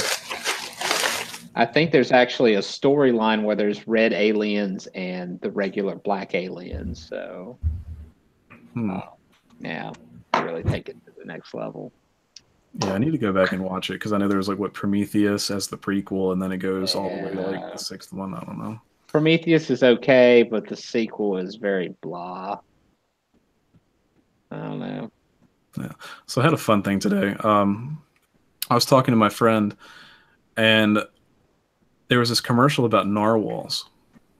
I think there's actually a storyline where there's red aliens and the regular black aliens. So, yeah, really take it to the next level. Yeah, I need to go back and watch it because I know there was Prometheus as the prequel, and then it goes all the way to the 6th one. I don't know. Prometheus is okay, but the sequel is very blah. I don't know. Yeah. So I had a fun thing today. I was talking to my friend, and there was this commercial about narwhals.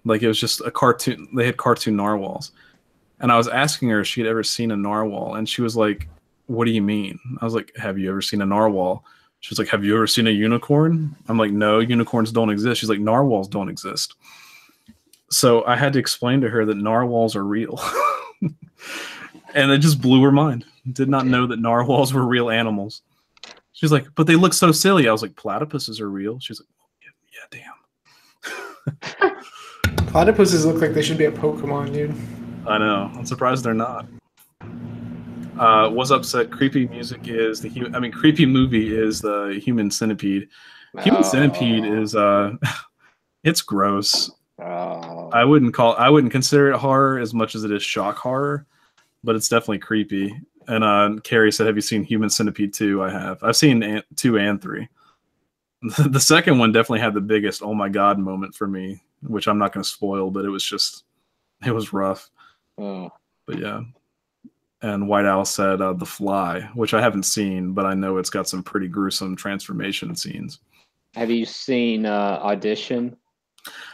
Like it was just a cartoon. They had cartoon narwhals, and I was asking her if she had ever seen a narwhal, and she was like, "What do you mean?" I was like, "Have you ever seen a narwhal?" She was like, "Have you ever seen a unicorn?" I'm like, "No, unicorns don't exist." She's like, "Narwhals don't exist." So I had to explain to her that narwhals are real. And it just blew her mind. Did not know that narwhals were real animals. She's like, "But they look so silly." I was like, "Platypuses are real." She's like, "Yeah, damn." Platypuses look like they should be a Pokemon, dude. I know. I'm surprised they're not. Was upset. Creepy music is creepy movie is the Human Centipede. Human Centipede is it's gross. I wouldn't consider it horror as much as it is shock horror, but it's definitely creepy. And Carrie said, "Have you seen Human Centipede 2?" I have. I've seen 2 and 3. The second one definitely had the biggest "oh my god" moment for me, which I'm not going to spoil, but it was rough. Oh. But yeah. And White Owl said The Fly, which I haven't seen, but I know it's got some pretty gruesome transformation scenes. Have you seen Audition?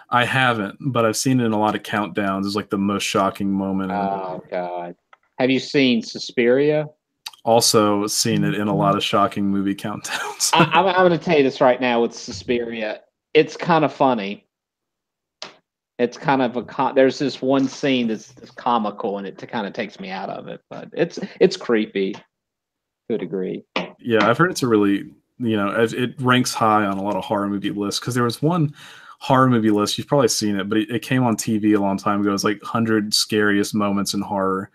I haven't, but I've seen it in a lot of countdowns. It's like the most shocking moment. Oh, God. Have you seen Suspiria? Also seen it in a lot of shocking movie countdowns. I'm going to tell you this right now with Suspiria. It's kind of funny. It's kind of there's this one scene that's comical, and it kind of takes me out of it. But it's creepy to a degree. Yeah, I've heard it's a really, it ranks high on a lot of horror movie lists because there was one horror movie list. You've probably seen it, but it came on TV a long time ago. It was like 100 scariest moments in horror,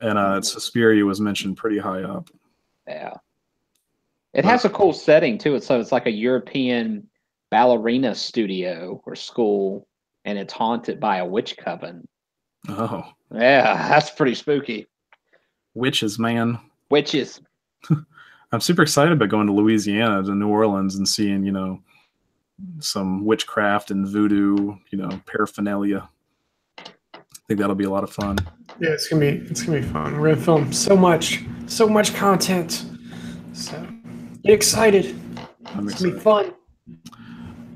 and Suspiria was mentioned pretty high up. Yeah, it has a cool setting too. So it's like a European ballerina studio or school. And it's haunted by a witch coven. Oh. Yeah, that's pretty spooky. Witches, man. Witches. I'm super excited about going to Louisiana, to New Orleans, and seeing, some witchcraft and voodoo, paraphernalia. I think that'll be a lot of fun. Yeah, it's gonna be fun. We're gonna film so much content. So get excited. It's gonna be fun.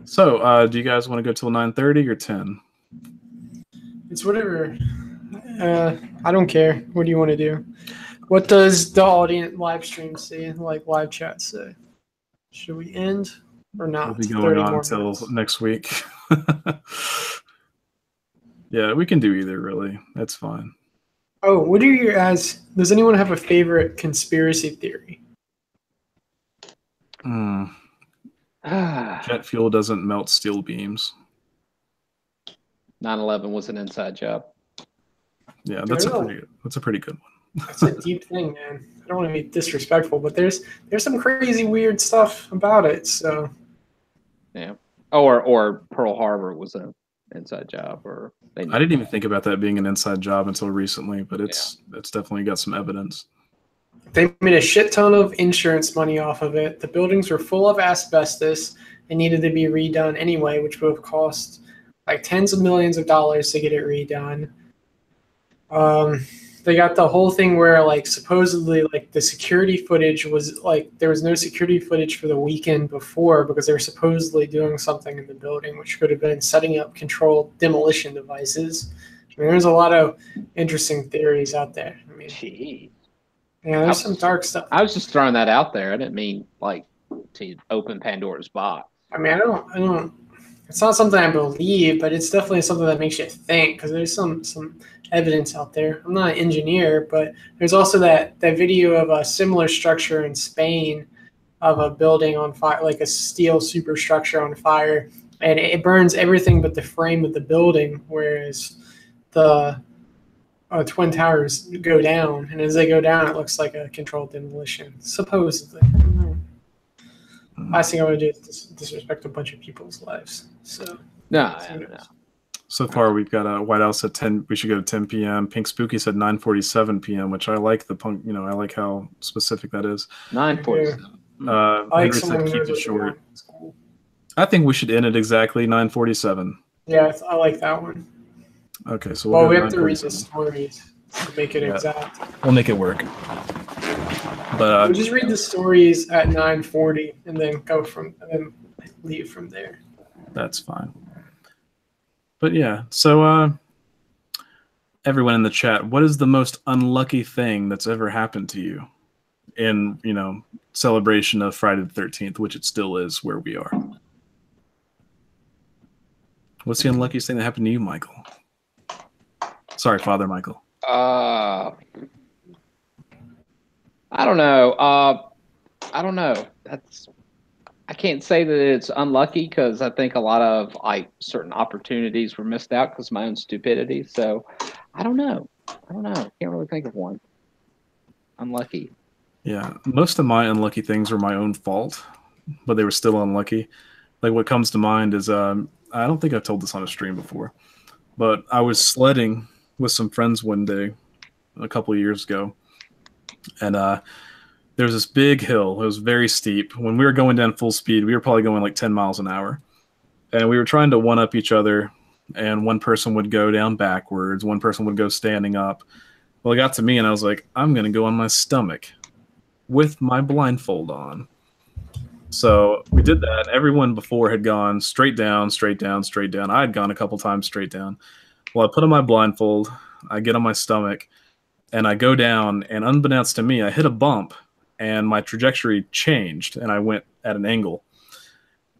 So, do you guys want to go till 9:30 or 10? It's whatever. I don't care. What do you want to do? What does the audience live stream say? Like live chat say? Should we end or not? We'll be going on until next week. Yeah, we can do either. Really, that's fine. Oh, what are your guys? Does anyone have a favorite conspiracy theory? Jet fuel doesn't melt steel beams. 9/11 was an inside job. Yeah, that's a pretty good one. That's a deep thing, man. I don't want to be disrespectful, but there's some crazy weird stuff about it. So yeah, or Pearl Harbor was an inside job, or I didn't even think about that being an inside job until recently, but it's definitely got some evidence. They made a shit ton of insurance money off of it. The buildings were full of asbestos and needed to be redone anyway, which would have cost like tens of millions of dollars to get it redone. They got the whole thing where like supposedly like the security footage was like there was no security footage for the weekend before because they were supposedly doing something in the building, which could have been setting up controlled demolition devices. I mean, there's a lot of interesting theories out there. I mean, Gee. Yeah, there's some dark stuff. I was just throwing that out there. I didn't mean like to open Pandora's box. I mean, I don't. It's not something I believe, but it's definitely something that makes you think because there's some evidence out there. I'm not an engineer, but there's also that video of a similar structure in Spain of a building on fire, like a steel superstructure on fire, and it burns everything but the frame of the building, whereas the Twin Towers go down, and as they go down, it looks like a controlled demolition, supposedly. Last thing I want to do is disrespect a bunch of people's lives. So no. So far, we've got a White House at 10. We should go to 10 p.m. Pink Spooky said 9:47 p.m., which I like the punk. You know, I like how specific that is. 9:47. I Henry said keep it short. I think we should end it exactly 9:47. Yeah, I like that one. Okay, so we have to read the stories to make it exact. We'll make it work. But we'll just read the stories at 9:40 and then leave from there. That's fine. But yeah, so everyone in the chat, what is the most unlucky thing that's ever happened to you in, celebration of Friday the 13th, which it still is where we are? What's the unluckiest thing that happened to you, Michael? Sorry, Father Michael. I don't know. I don't know. I can't say that it's unlucky because I think a lot of like certain opportunities were missed out because of my own stupidity. So I don't know. Can't really think of one. Unlucky. Yeah, most of my unlucky things were my own fault, but they were still unlucky. Like what comes to mind is I don't think I've told this on a stream before, but I was sledding with some friends one day a couple of years ago, and there was this big hill. It was very steep. When we were going down full speed, we were probably going like 10 miles an hour. And we were trying to one-up each other, and one person would go down backwards, one person would go standing up. Well, it got to me, and I was like, I'm going to go on my stomach with my blindfold on. So we did that. Everyone before had gone straight down, straight down, straight down. I had gone a couple times straight down. Well, I put on my blindfold, I get on my stomach, and I go down, and unbeknownst to me, I hit a bump, and my trajectory changed, and I went at an angle.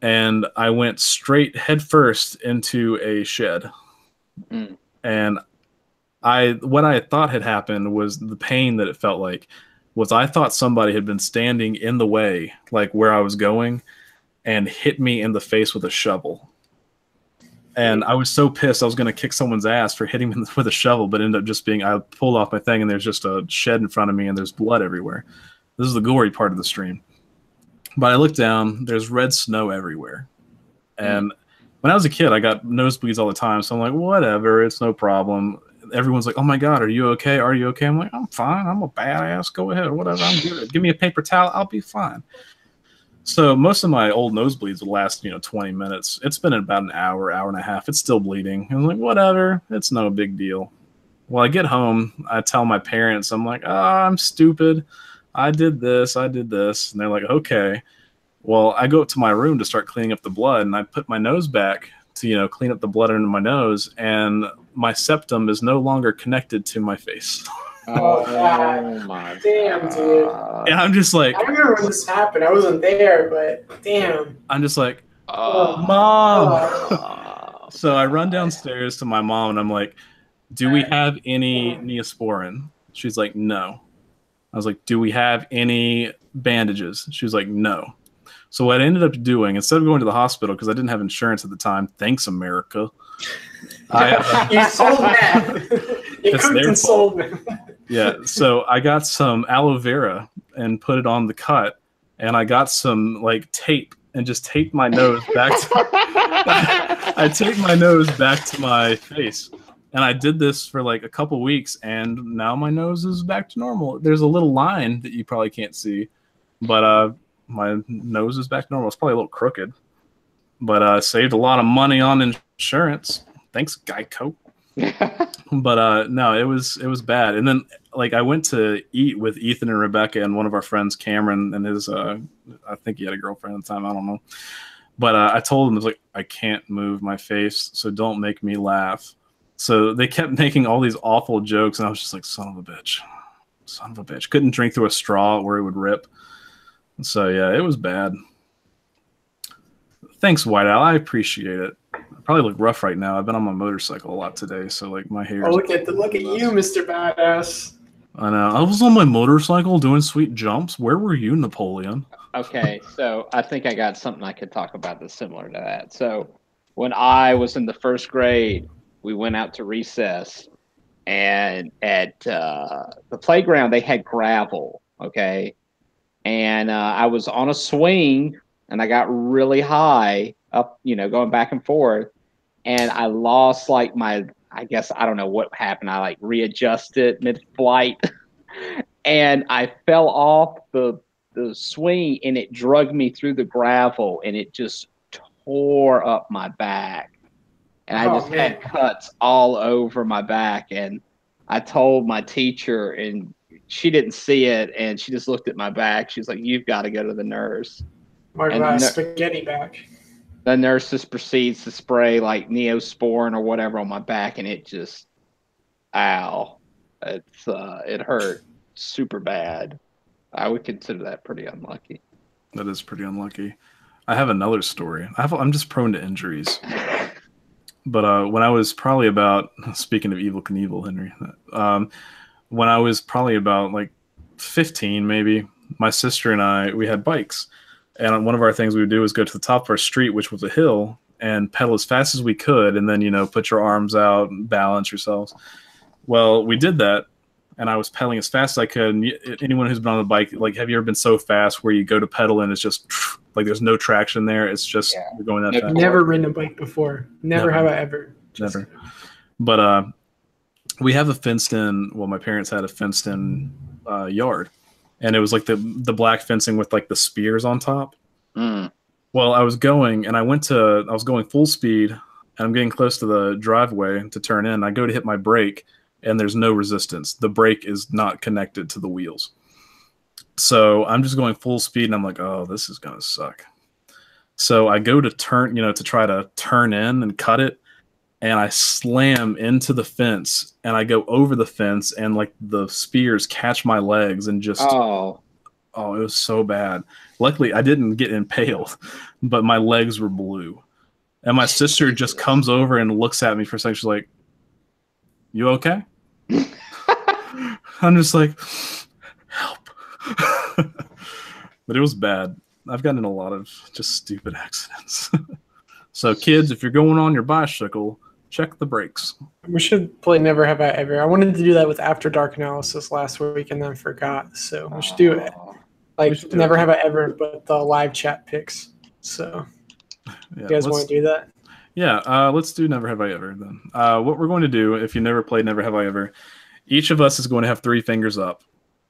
And I went straight headfirst into a shed. Mm. And what I thought had happened was the pain that it felt like was I thought somebody had been standing in the way, like where I was going, and hit me in the face with a shovel. And I was so pissed I was going to kick someone's ass for hitting me with a shovel, but ended up just being, I pulled off my thing, and there's just a shed in front of me, and there's blood everywhere. This is the gory part of the stream. But I look down, there's red snow everywhere. And when I was a kid, I got nosebleeds all the time. So I'm like, whatever, it's no problem. Everyone's like, oh my God, are you okay? Are you okay? I'm like, I'm fine. I'm a badass. Go ahead. Whatever. I'm good. Give me a paper towel. I'll be fine. So most of my old nosebleeds would last, 20 minutes. It's been about an hour, hour and a half. It's still bleeding. I'm like, whatever. It's no big deal. Well, I get home. I tell my parents, I'm like, I'm stupid. I did this. And they're like, okay. Well, I go up to my room to start cleaning up the blood, and I put my nose back to, clean up the blood under my nose, and my septum is no longer connected to my face. Oh, God. My damn, God. dude. And I'm just like, I remember when this happened. I wasn't there, but damn. I'm just like, Mom. So I run downstairs to my mom, and I'm like, do we have any Neosporin? She's like, no. I was like, do we have any bandages? She was like, no. So what I ended up doing, instead of going to the hospital, because I didn't have insurance at the time, thanks, America. You sold that. You cooked and sold it. Yeah, so I got some aloe vera and put it on the cut, and I got some like tape and just taped my nose back to I taped my nose back to my face. And I did this for like a couple weeks, and now my nose is back to normal. There's a little line that you probably can't see, but my nose is back to normal. It's probably a little crooked, but saved a lot of money on insurance. Thanks, Geico. But no, it was bad. And then like I went to eat with Ethan and Rebecca and one of our friends, Cameron, and his I think he had a girlfriend at the time. I don't know. But I told him, I was like, I can't move my face, so don't make me laugh. So they kept making all these awful jokes, and I was just like, son of a bitch. Son of a bitch. Couldn't drink through a straw where it would rip. So, yeah, it was bad. Thanks, White Owl. I appreciate it. I probably look rough right now. I've been on my motorcycle a lot today, so, like, my hair. Oh, look at you, Mr. Badass. I know. I was on my motorcycle doing sweet jumps. Where were you, Napoleon? Okay, so I think I got something I could talk about that's similar to that. So when I was in the first grade, we went out to recess, and at the playground, they had gravel, okay? And I was on a swing, and I got really high up, going back and forth, and I lost, like, I guess, I don't know what happened. I, like, readjusted mid-flight, and I fell off the swing, and it dragged me through the gravel, and it just tore up my back. And I just had cuts all over my back. And I told my teacher, and she didn't see it. And she just looked at my back. She's like, "You've got to go to the nurse." My spaghetti back. The nurse just proceeds to spray like Neosporin or whatever on my back. And it just, ow. It hurt super bad. I would consider that pretty unlucky. That is pretty unlucky. I have another story. I'm just prone to injuries. But when I was probably about, speaking of Evel Knievel, Henry, when I was probably about like 15, maybe, my sister and I, we had bikes. And one of our things we would do was go to the top of our street, which was a hill, and pedal as fast as we could, and then, put your arms out and balance yourselves. Well, we did that, and I was pedaling as fast as I could. And anyone who's been on the bike, like, have you ever been so fast where you go to pedal and it's just like there's no traction there? It's just you're going that fast. Never ridden a bike before. Never have I ever. Never. But we have a fenced-in. Well, my parents had a fenced-in yard, and it was like the black fencing with like the spears on top. Mm. Well, I was going full speed, and I'm getting close to the driveway to turn in. I go to hit my brake, and there's no resistance. The brake is not connected to the wheels. So I'm just going full speed, and I'm like, oh, this is going to suck. So I go to turn, to try to turn in and cut it, and I slam into the fence, and I go over the fence, and like the spears catch my legs and just, oh, it was so bad. Luckily, I didn't get impaled, but my legs were blue. And my sister just comes over and looks at me for a second. She's like, "You okay?" I'm just like, help. But it was bad. I've gotten in a lot of just stupid accidents. So kids, if you're going on your bicycle, check the brakes. We should play Never Have I Ever. I wanted to do that with After Dark Analysis last week and then forgot. So we should do it. Like Never Have I Ever, but the live chat picks. So you guys want to do that? Yeah, let's do Never Have I Ever then. What we're going to do, if you never played Never Have I Ever, each of us is going to have 3 fingers up.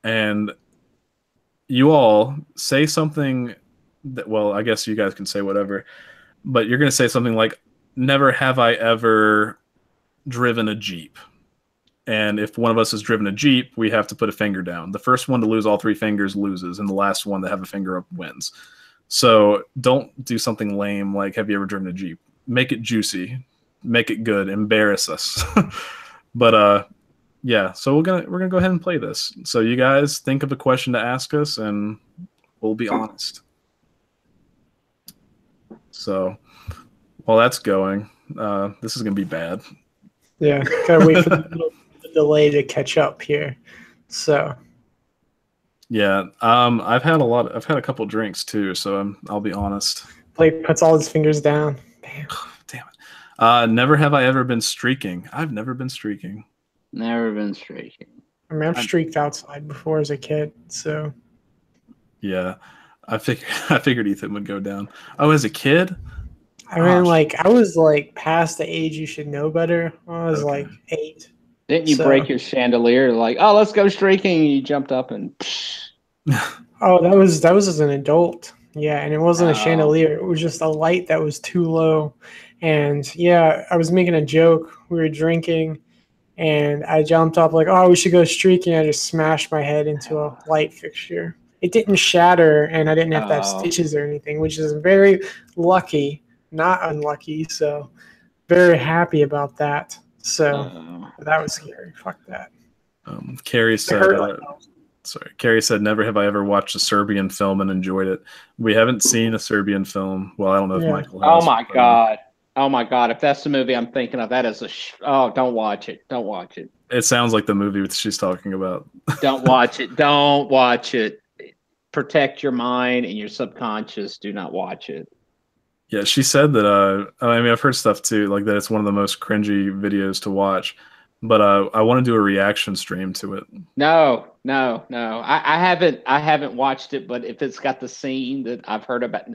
And you all say something that, well, I guess you guys can say whatever, but you're going to say something like, never have I ever driven a Jeep. And if one of us has driven a Jeep, we have to put a finger down. The first one to lose all 3 fingers loses, and the last one to have a finger up wins. So don't do something lame like, have you ever driven a Jeep? Make it juicy. Make it good. Embarrass us. But yeah, so we're gonna go ahead and play this. So you guys think of a question to ask us, and we'll be honest. So while that's going, this is gonna be bad. Yeah, gotta wait for the delay to catch up here. So yeah, I've had a couple drinks too, so I'll be honest. Blake puts all his fingers down. Damn it. Never have I ever been streaking. I've never been streaking. Never been streaking. I mean, I've streaked outside before as a kid, so. Yeah, I figured Ethan would go down. Oh, as a kid? I mean, like, I was, like, past the age you should know better. I was, like, 8. Didn't you break your chandelier? Like, oh, let's go streaking. And you jumped up and. Oh, that was as an adult. Yeah, and it wasn't a chandelier. It was just a light that was too low. And, yeah, I was making a joke. We were drinking, and I jumped up like, oh, we should go streaking. I just smashed my head into a light fixture. It didn't shatter, and I didn't have to have stitches or anything, which is very lucky. Not unlucky, so very happy about that. So that was scary. Fuck that. Carrie said, Carrie said, never have I ever watched a Serbian film and enjoyed it. We haven't seen a Serbian film. Well, I don't know if Michael has. Oh my God. Oh my God. If that's the movie I'm thinking of, that is don't watch it. Don't watch it. It sounds like the movie she's talking about. Don't watch it. Don't watch it. Protect your mind and your subconscious. Do not watch it. Yeah, she said that, I mean, I've heard stuff too, like that it's one of the most cringy videos to watch, but I want to do a reaction stream to it. No. I haven't watched it, but if it's got the scene that I've heard about.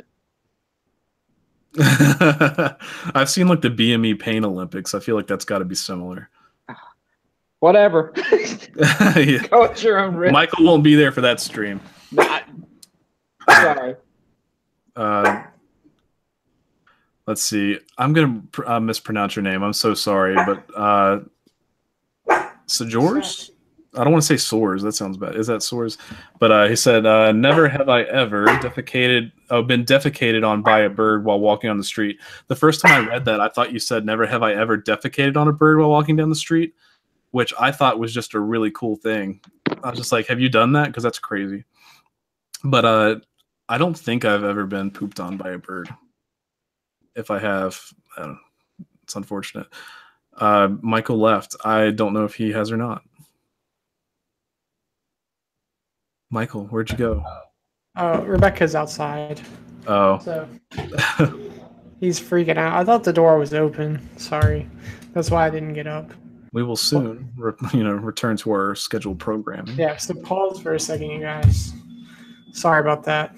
I've seen like the BME Pain Olympics. I feel like that's got to be similar. Whatever. Yeah. Go at your own risk. Michael won't be there for that stream. Sorry. Let's see. I'm going to mispronounce your name. I'm so sorry. But Sojors? I don't want to say Soars. That sounds bad. Is that Soars? But he said, never have I ever been defecated on by a bird while walking on the street. The first time I read that, I thought you said, never have I ever defecated on a bird while walking down the street, which I thought was just a really cool thing. I was just like, have you done that? Because that's crazy. But I don't think I've ever been pooped on by a bird. If I have, I don't know. It's unfortunate. Michael left. I don't know if he has or not. Michael, where'd you go? Rebecca's outside. Oh. So he's freaking out. I thought the door was open. Sorry. That's why I didn't get up. We will soon, return to our scheduled programming. Yeah, so pause for a second, you guys. Sorry about that.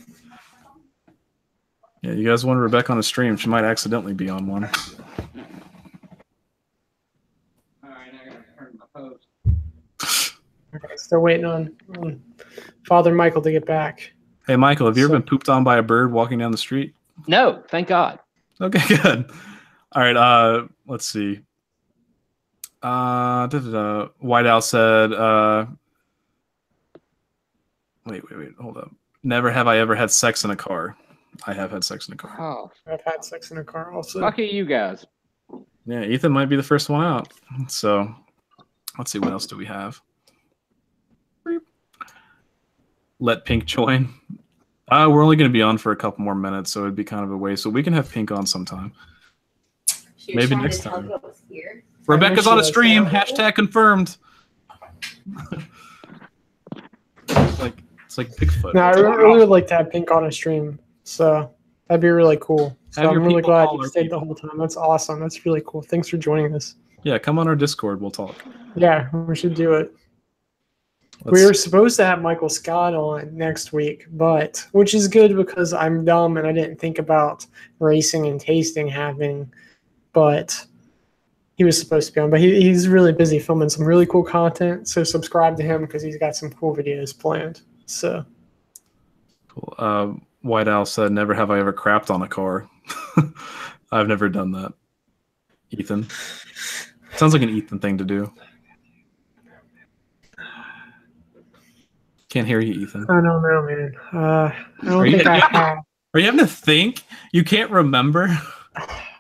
Yeah, you guys want Rebecca on a stream. She might accidentally be on one. All right, I gotta turn my post. Okay, still waiting on Father Michael to get back. Hey, Michael, have you ever been pooped on by a bird walking down the street? No, thank God. Okay, good. All right, let's see. White Owl said, wait, hold up. Never have I ever had sex in a car. I have had sex in a car. Oh, I've had sex in a car also. Lucky you guys. Yeah, Ethan might be the first one out. So let's see, what else do we have? Let Pink join. We're only going to be on for a couple more minutes, so it'd be kind of a waste. So we can have Pink on sometime. Maybe next time. Rebecca's on a stream. Hashtag confirmed. It's like Bigfoot. No, I really would like to have Pink on a stream. So that'd be really cool. So I'm really glad you stayed the whole time. That's awesome. That's really cool. Thanks for joining us. Yeah, come on our Discord. We'll talk. Yeah, we should do it. We were supposed to have Michael Scott on next week, which is good because I'm dumb and I didn't think about racing and tasting happening. But he was supposed to be on. But he's really busy filming some really cool content. So subscribe to him because he's got some cool videos planned. So cool. White Owl said, never have I ever crapped on a car. I've never done that. Ethan. Sounds like an Ethan thing to do. Can't hear you, Ethan. I don't know, man. I don't think I have. Are you having to think? You can't remember?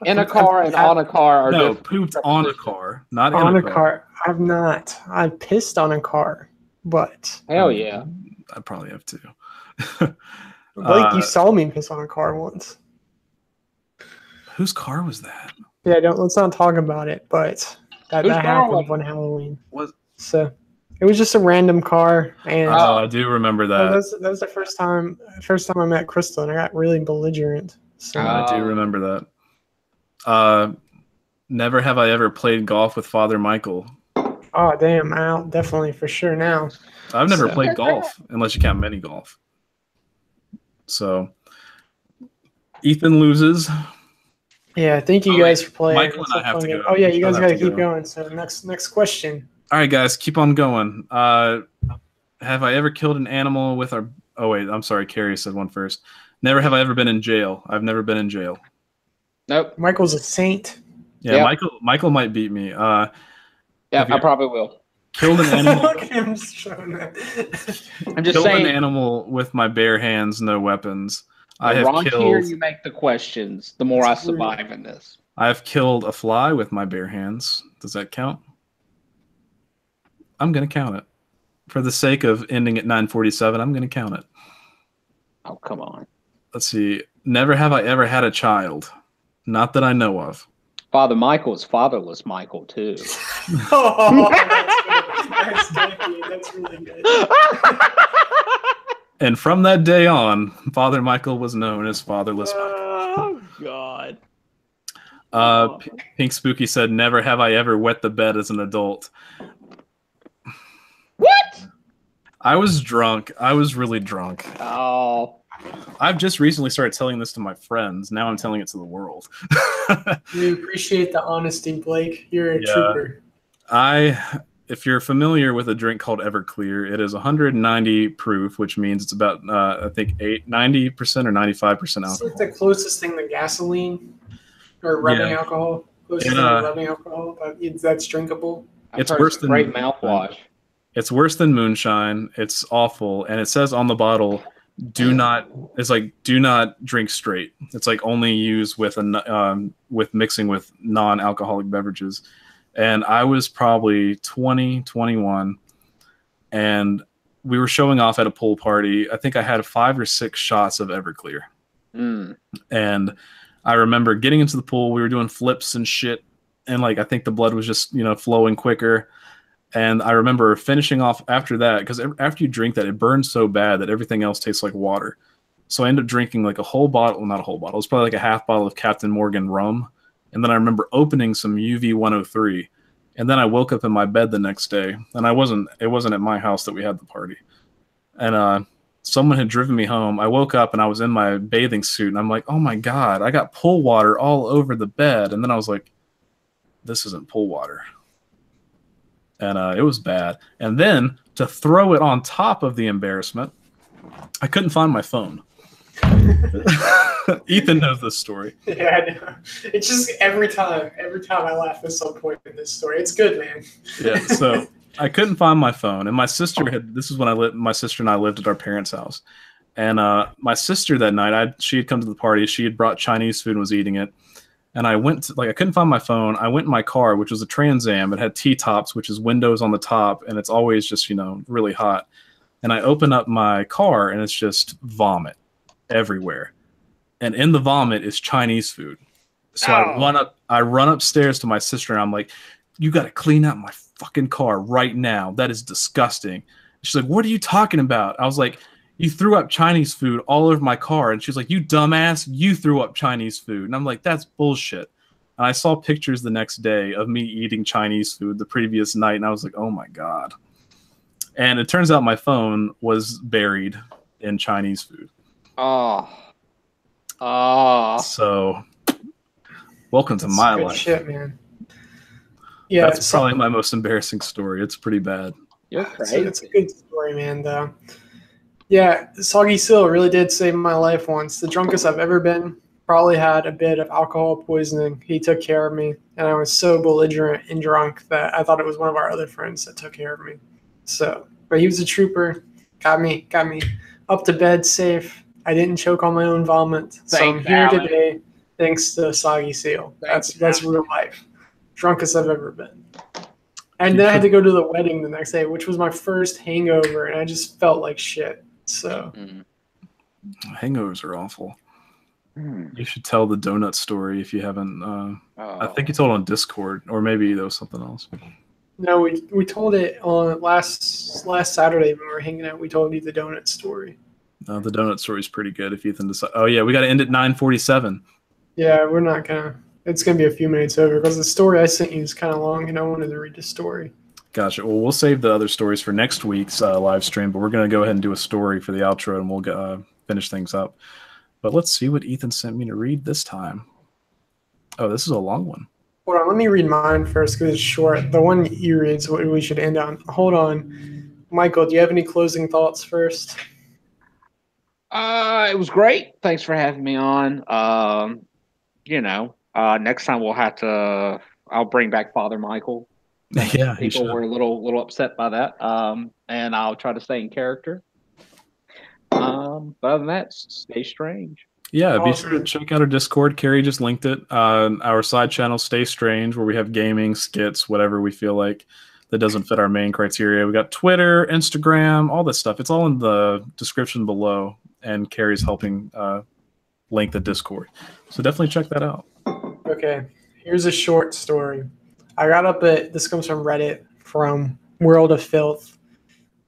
In a car and on a car. No, pooped on a car, not on in a car. I've not. I've pissed on a car, but hell yeah, I probably have too. Like you saw me piss on a car once. Whose car was that? Yeah, let's not talk about it. But that happened on Halloween. So it was just a random car, and I do remember that. That was the first time I met Crystal, and I got really belligerent. So I do remember that. Never have I ever played golf with Father Michael. Oh, damn. Out definitely for sure now. I've never played golf unless you count mini golf. So Ethan loses. Yeah, thank you guys for playing. Michael and I have to go. Oh yeah, you guys got to keep going. So next question. All right, guys, keep on going. Have I ever killed an animal with our? Oh wait, I'm sorry. Carrie said one first. Never have I ever been in jail. I've never been in jail. Nope. Michael's a saint. Yeah, yep. Michael might beat me. Yeah, I probably will. Killed an animal. Look at him just showing that. I'm just killed saying. An animal with my bare hands, no weapons. The raunchier you make the questions, the more I survive in this. I have killed a fly with my bare hands. Does that count? I'm going to count it. For the sake of ending at 9:47, I'm going to count it. Oh, come on. Let's see. Never have I ever had a child. Not that I know of. Father Michael is fatherless Michael, too. Oh, that's good. That's really good. And from that day on, Father Michael was known as Fatherless Michael. Oh, God. Pink Spooky said, never have I ever wet the bed as an adult. What? I was drunk. I was really drunk. Oh. I've just recently started telling this to my friends. Now I'm telling it to the world. We appreciate the honesty, Blake. You're a trooper. If you're familiar with a drink called Everclear, it is 190 proof, which means it's about, I think, 90% or 95% alcohol. It's like the closest thing to gasoline or rubbing alcohol. Closest thing to rubbing alcohol, but that's drinkable. It's worse than great mouthwash. It's worse than moonshine. It's awful, and it says on the bottle, "Do not." It's like, "Do not drink straight." It's like only use with mixing with non-alcoholic beverages. And I was probably 20, 21, and we were showing off at a pool party. I think I had 5 or 6 shots of Everclear. And I remember getting into the pool. We were doing flips and shit, and like I think the blood was just flowing quicker. And I remember finishing off after that, because after you drink that, it burns so bad that everything else tastes like water. So I ended up drinking like a whole bottle, well, not a whole bottle. It was probably like a half bottle of Captain Morgan rum. And then I remember opening some UV 103. And then I woke up in my bed the next day. And it wasn't at my house that we had the party. And someone had driven me home. I woke up and I was in my bathing suit. And I'm like, oh my God, I got pool water all over the bed. And then I was like, this isn't pool water. And it was bad. And then to throw it on top of the embarrassment, I couldn't find my phone. Ethan knows this story. Yeah, I know. It's just every time I laugh at some point in this story. It's good, man. Yeah, so I couldn't find my phone, and my sister this is when my sister and I lived at our parents' house. And my sister that night, she had come to the party. She had brought Chinese food and was eating it. And I I couldn't find my phone. I went in my car, which was a Trans Am. It had T-tops, which is windows on the top, and it's always just, really hot. And I open up my car, and it's just vomit everywhere. And in the vomit is Chinese food. So I run upstairs to my sister, and I'm like, you got to clean out my fucking car right now. That is disgusting. She's like, what are you talking about? I was like, you threw up Chinese food all over my car. And she's like, you dumbass, you threw up Chinese food. And I'm like, that's bullshit. And I saw pictures the next day of me eating Chinese food the previous night. And I was like, oh my God. And it turns out my phone was buried in Chinese food. So welcome to my life. Shit, man. Yeah, that's probably my most embarrassing story. It's pretty bad. You're crazy. It's a good story, man, though. Yeah, Soggy Seal really did save my life once. The drunkest I've ever been. Probably had a bit of alcohol poisoning. He took care of me, and I was so belligerent and drunk that I thought it was one of our other friends that took care of me. So, but he was a trooper. Got me up to bed safe. I didn't choke on my own vomit. So I'm here today thanks to Soggy Seal. That's real life. Drunkest I've ever been. And then I had to go to the wedding the next day, which was my first hangover, and I just felt like shit. So hangovers are awful. You should tell the donut story if you haven't. I think you told it on Discord, or maybe there was something else. No, we told it on last Saturday when we were hanging out. We told you the donut story. The donut story is pretty good. If Ethan decides, oh yeah, we got to end at 9:47. Yeah, we're not gonna. It's gonna be a few minutes over because the story I sent you is kind of long, and I wanted to read the story. Gotcha. Well, we'll save the other stories for next week's live stream, but we're going to go ahead and do a story for the outro, and we'll finish things up. But let's see what Ethan sent me to read this time. Oh, this is a long one. Hold on, let me read mine first because it's short. The one you read is what we should end on. Hold on. Michael, do you have any closing thoughts first? It was great. Thanks for having me on. Next time I'll bring back Father Michael. Yeah, people were a little upset by that. And I'll try to stay in character. But other than that, stay strange. Yeah, be sure to check out our Discord. Carrie just linked it. Our side channel, Stay Strange, where we have gaming, skits, whatever we feel like that doesn't fit our main criteria. We got Twitter, Instagram, all this stuff. It's all in the description below, and Carrie's helping link the Discord. So definitely check that out. Okay, here's a short story. This comes from Reddit, from World of Filth.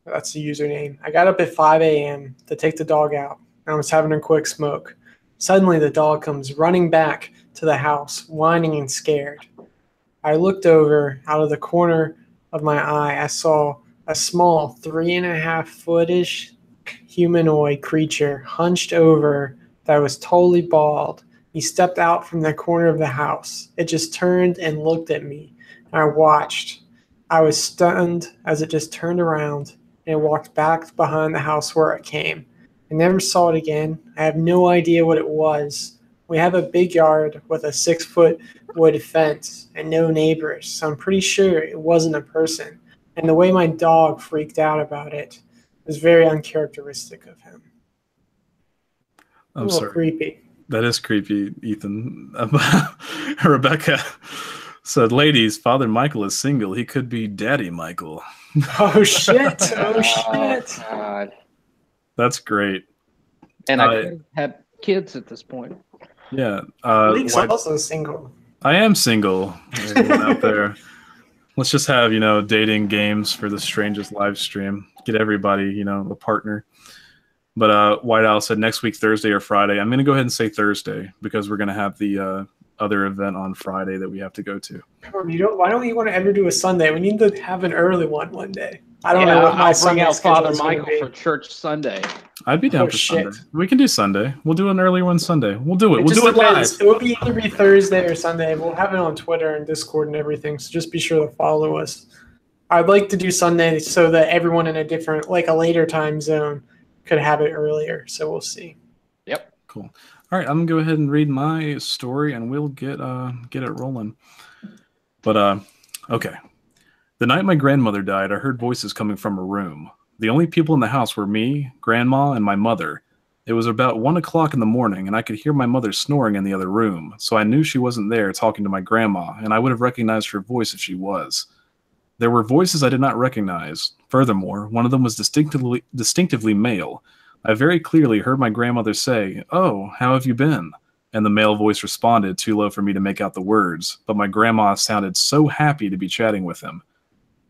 That's the username. I got up at 5 a.m. to take the dog out, and I was having a quick smoke. Suddenly, the dog comes running back to the house, whining and scared. I looked over out of the corner of my eye. I saw a small 3.5-foot-ish humanoid creature hunched over that was totally bald. He stepped out from the corner of the house. It just turned and looked at me. I watched. I was stunned as it just turned around and walked back behind the house where it came. I never saw it again. I have no idea what it was. We have a big yard with a 6-foot wood fence and no neighbors, so I'm pretty sure it wasn't a person. And the way my dog freaked out about it was very uncharacteristic of him. I'm sorry. Creepy. That is creepy, Ethan. Rebecca said, ladies, Father Michael is single. He could be Daddy Michael. Oh, shit. Oh, shit. God. That's great. And I could have kids at this point. Yeah. Leek's also single. I am single. Everyone out there. Let's just have, dating games for the Strangest live stream. Get everybody, a partner. But White Owl said next week, Thursday or Friday. I'm going to go ahead and say Thursday because we're going to have the other event on Friday that we have to go to. Why don't you want to ever do a Sunday? We need to have an early one day. I don't know what my bring out Father Michael for church Sunday. I'd be down for Sunday. We can do Sunday. We'll do an earlier one Sunday. We'll do it. We'll do it live. It will either be Thursday or Sunday. We'll have it on Twitter and Discord and everything. So just be sure to follow us. I'd like to do Sunday so that everyone in a later time zone could have it earlier. So we'll see. Yep. Cool. All right, I'm gonna go ahead and read my story, and we'll get it rolling. But okay. The night my grandmother died, I heard voices coming from her room. The only people in the house were me, Grandma, and my mother. It was about 1 o'clock in the morning, and I could hear my mother snoring in the other room, so I knew she wasn't there talking to my grandma, and I would have recognized her voice if she was. There were voices I did not recognize. Furthermore, one of them was distinctively male. I very clearly heard my grandmother say, "Oh, how have you been?" And the male voice responded, too low for me to make out the words, but my grandma sounded so happy to be chatting with him.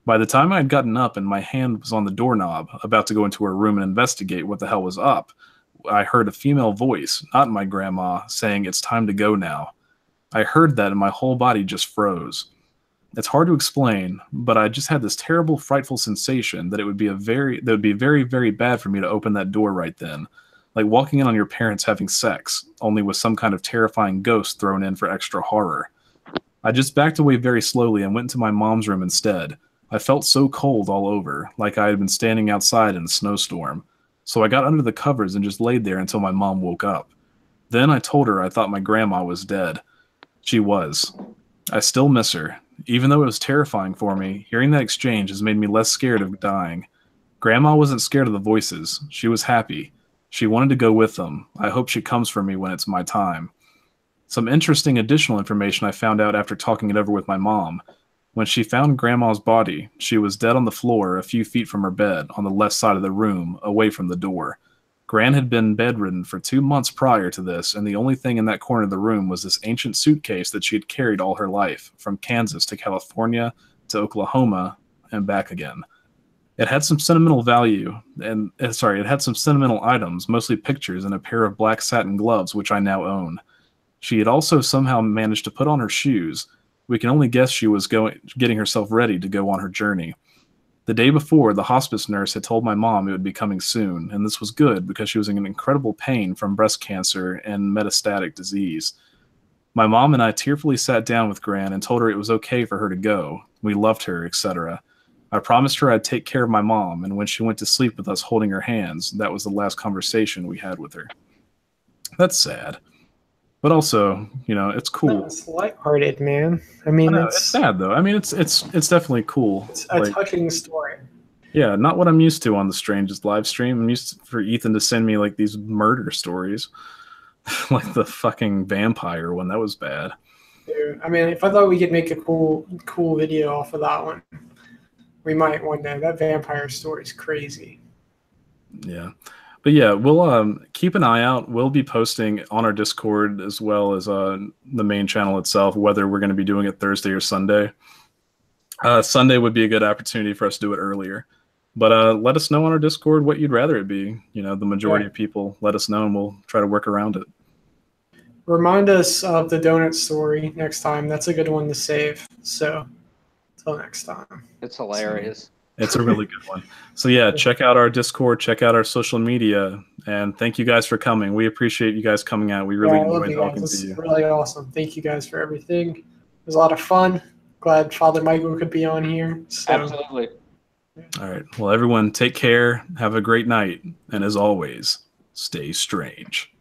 By the time I had gotten up and my hand was on the doorknob, about to go into her room and investigate what the hell was up, I heard a female voice, not my grandma, saying, "It's time to go now." I heard that and my whole body just froze. It's hard to explain, but I just had this terrible, frightful sensation that it would be very, very bad for me to open that door right then, like walking in on your parents having sex, only with some kind of terrifying ghost thrown in for extra horror. I just backed away very slowly and went into my mom's room instead. I felt so cold all over, like I had been standing outside in a snowstorm. So I got under the covers and just laid there until my mom woke up. Then I told her I thought my grandma was dead. She was. I still miss her. Even though it was terrifying for me, hearing that exchange has made me less scared of dying. Grandma wasn't scared of the voices. She was happy. She wanted to go with them. I hope she comes for me when it's my time. Some interesting additional information I found out after talking it over with my mom. When she found Grandma's body, she was dead on the floor a few feet from her bed on the left side of the room, away from the door. Gran had been bedridden for 2 months prior to this, and the only thing in that corner of the room was this ancient suitcase that she had carried all her life, from Kansas to California to Oklahoma and back again. It had some sentimental value, it had some sentimental items, mostly pictures and a pair of black satin gloves, which I now own. She had also somehow managed to put on her shoes. We can only guess she was getting herself ready to go on her journey. The day before, the hospice nurse had told my mom it would be coming soon, and this was good because she was in incredible pain from breast cancer and metastatic disease. My mom and I tearfully sat down with Gran and told her it was okay for her to go. We loved her, etc. I promised her I'd take care of my mom, and when she went to sleep with us holding her hands, that was the last conversation we had with her. That's sad. But also, you know, it's cool. It's lighthearted, man. I mean, it's sad though. I mean, it's definitely cool. It's a touching story. Yeah, not what I'm used to on the Strangest live stream. I'm used for Ethan to send me like these murder stories, like the fucking vampire one. That was bad. Dude, I mean, if I thought we could make a cool video off of that one, we might one day. That vampire story is crazy. Yeah. But yeah, we'll keep an eye out. We'll be posting on our Discord as well as the main channel itself, whether we're going to be doing it Thursday or Sunday. Sunday would be a good opportunity for us to do it earlier. But let us know on our Discord what you'd rather it be. You know, the majority of people let us know, and we'll try to work around it. Remind us of the donut story next time. That's a good one to save. So, until next time. It's hilarious. It's a really good one. So yeah, check out our Discord, check out our social media, and thank you guys for coming. We appreciate you guys coming out. We really enjoyed talking to you. Really awesome. Thank you guys for everything. It was a lot of fun. Glad Father Michael could be on here. So. Absolutely. All right. Well, everyone, take care. Have a great night. And as always, stay strange.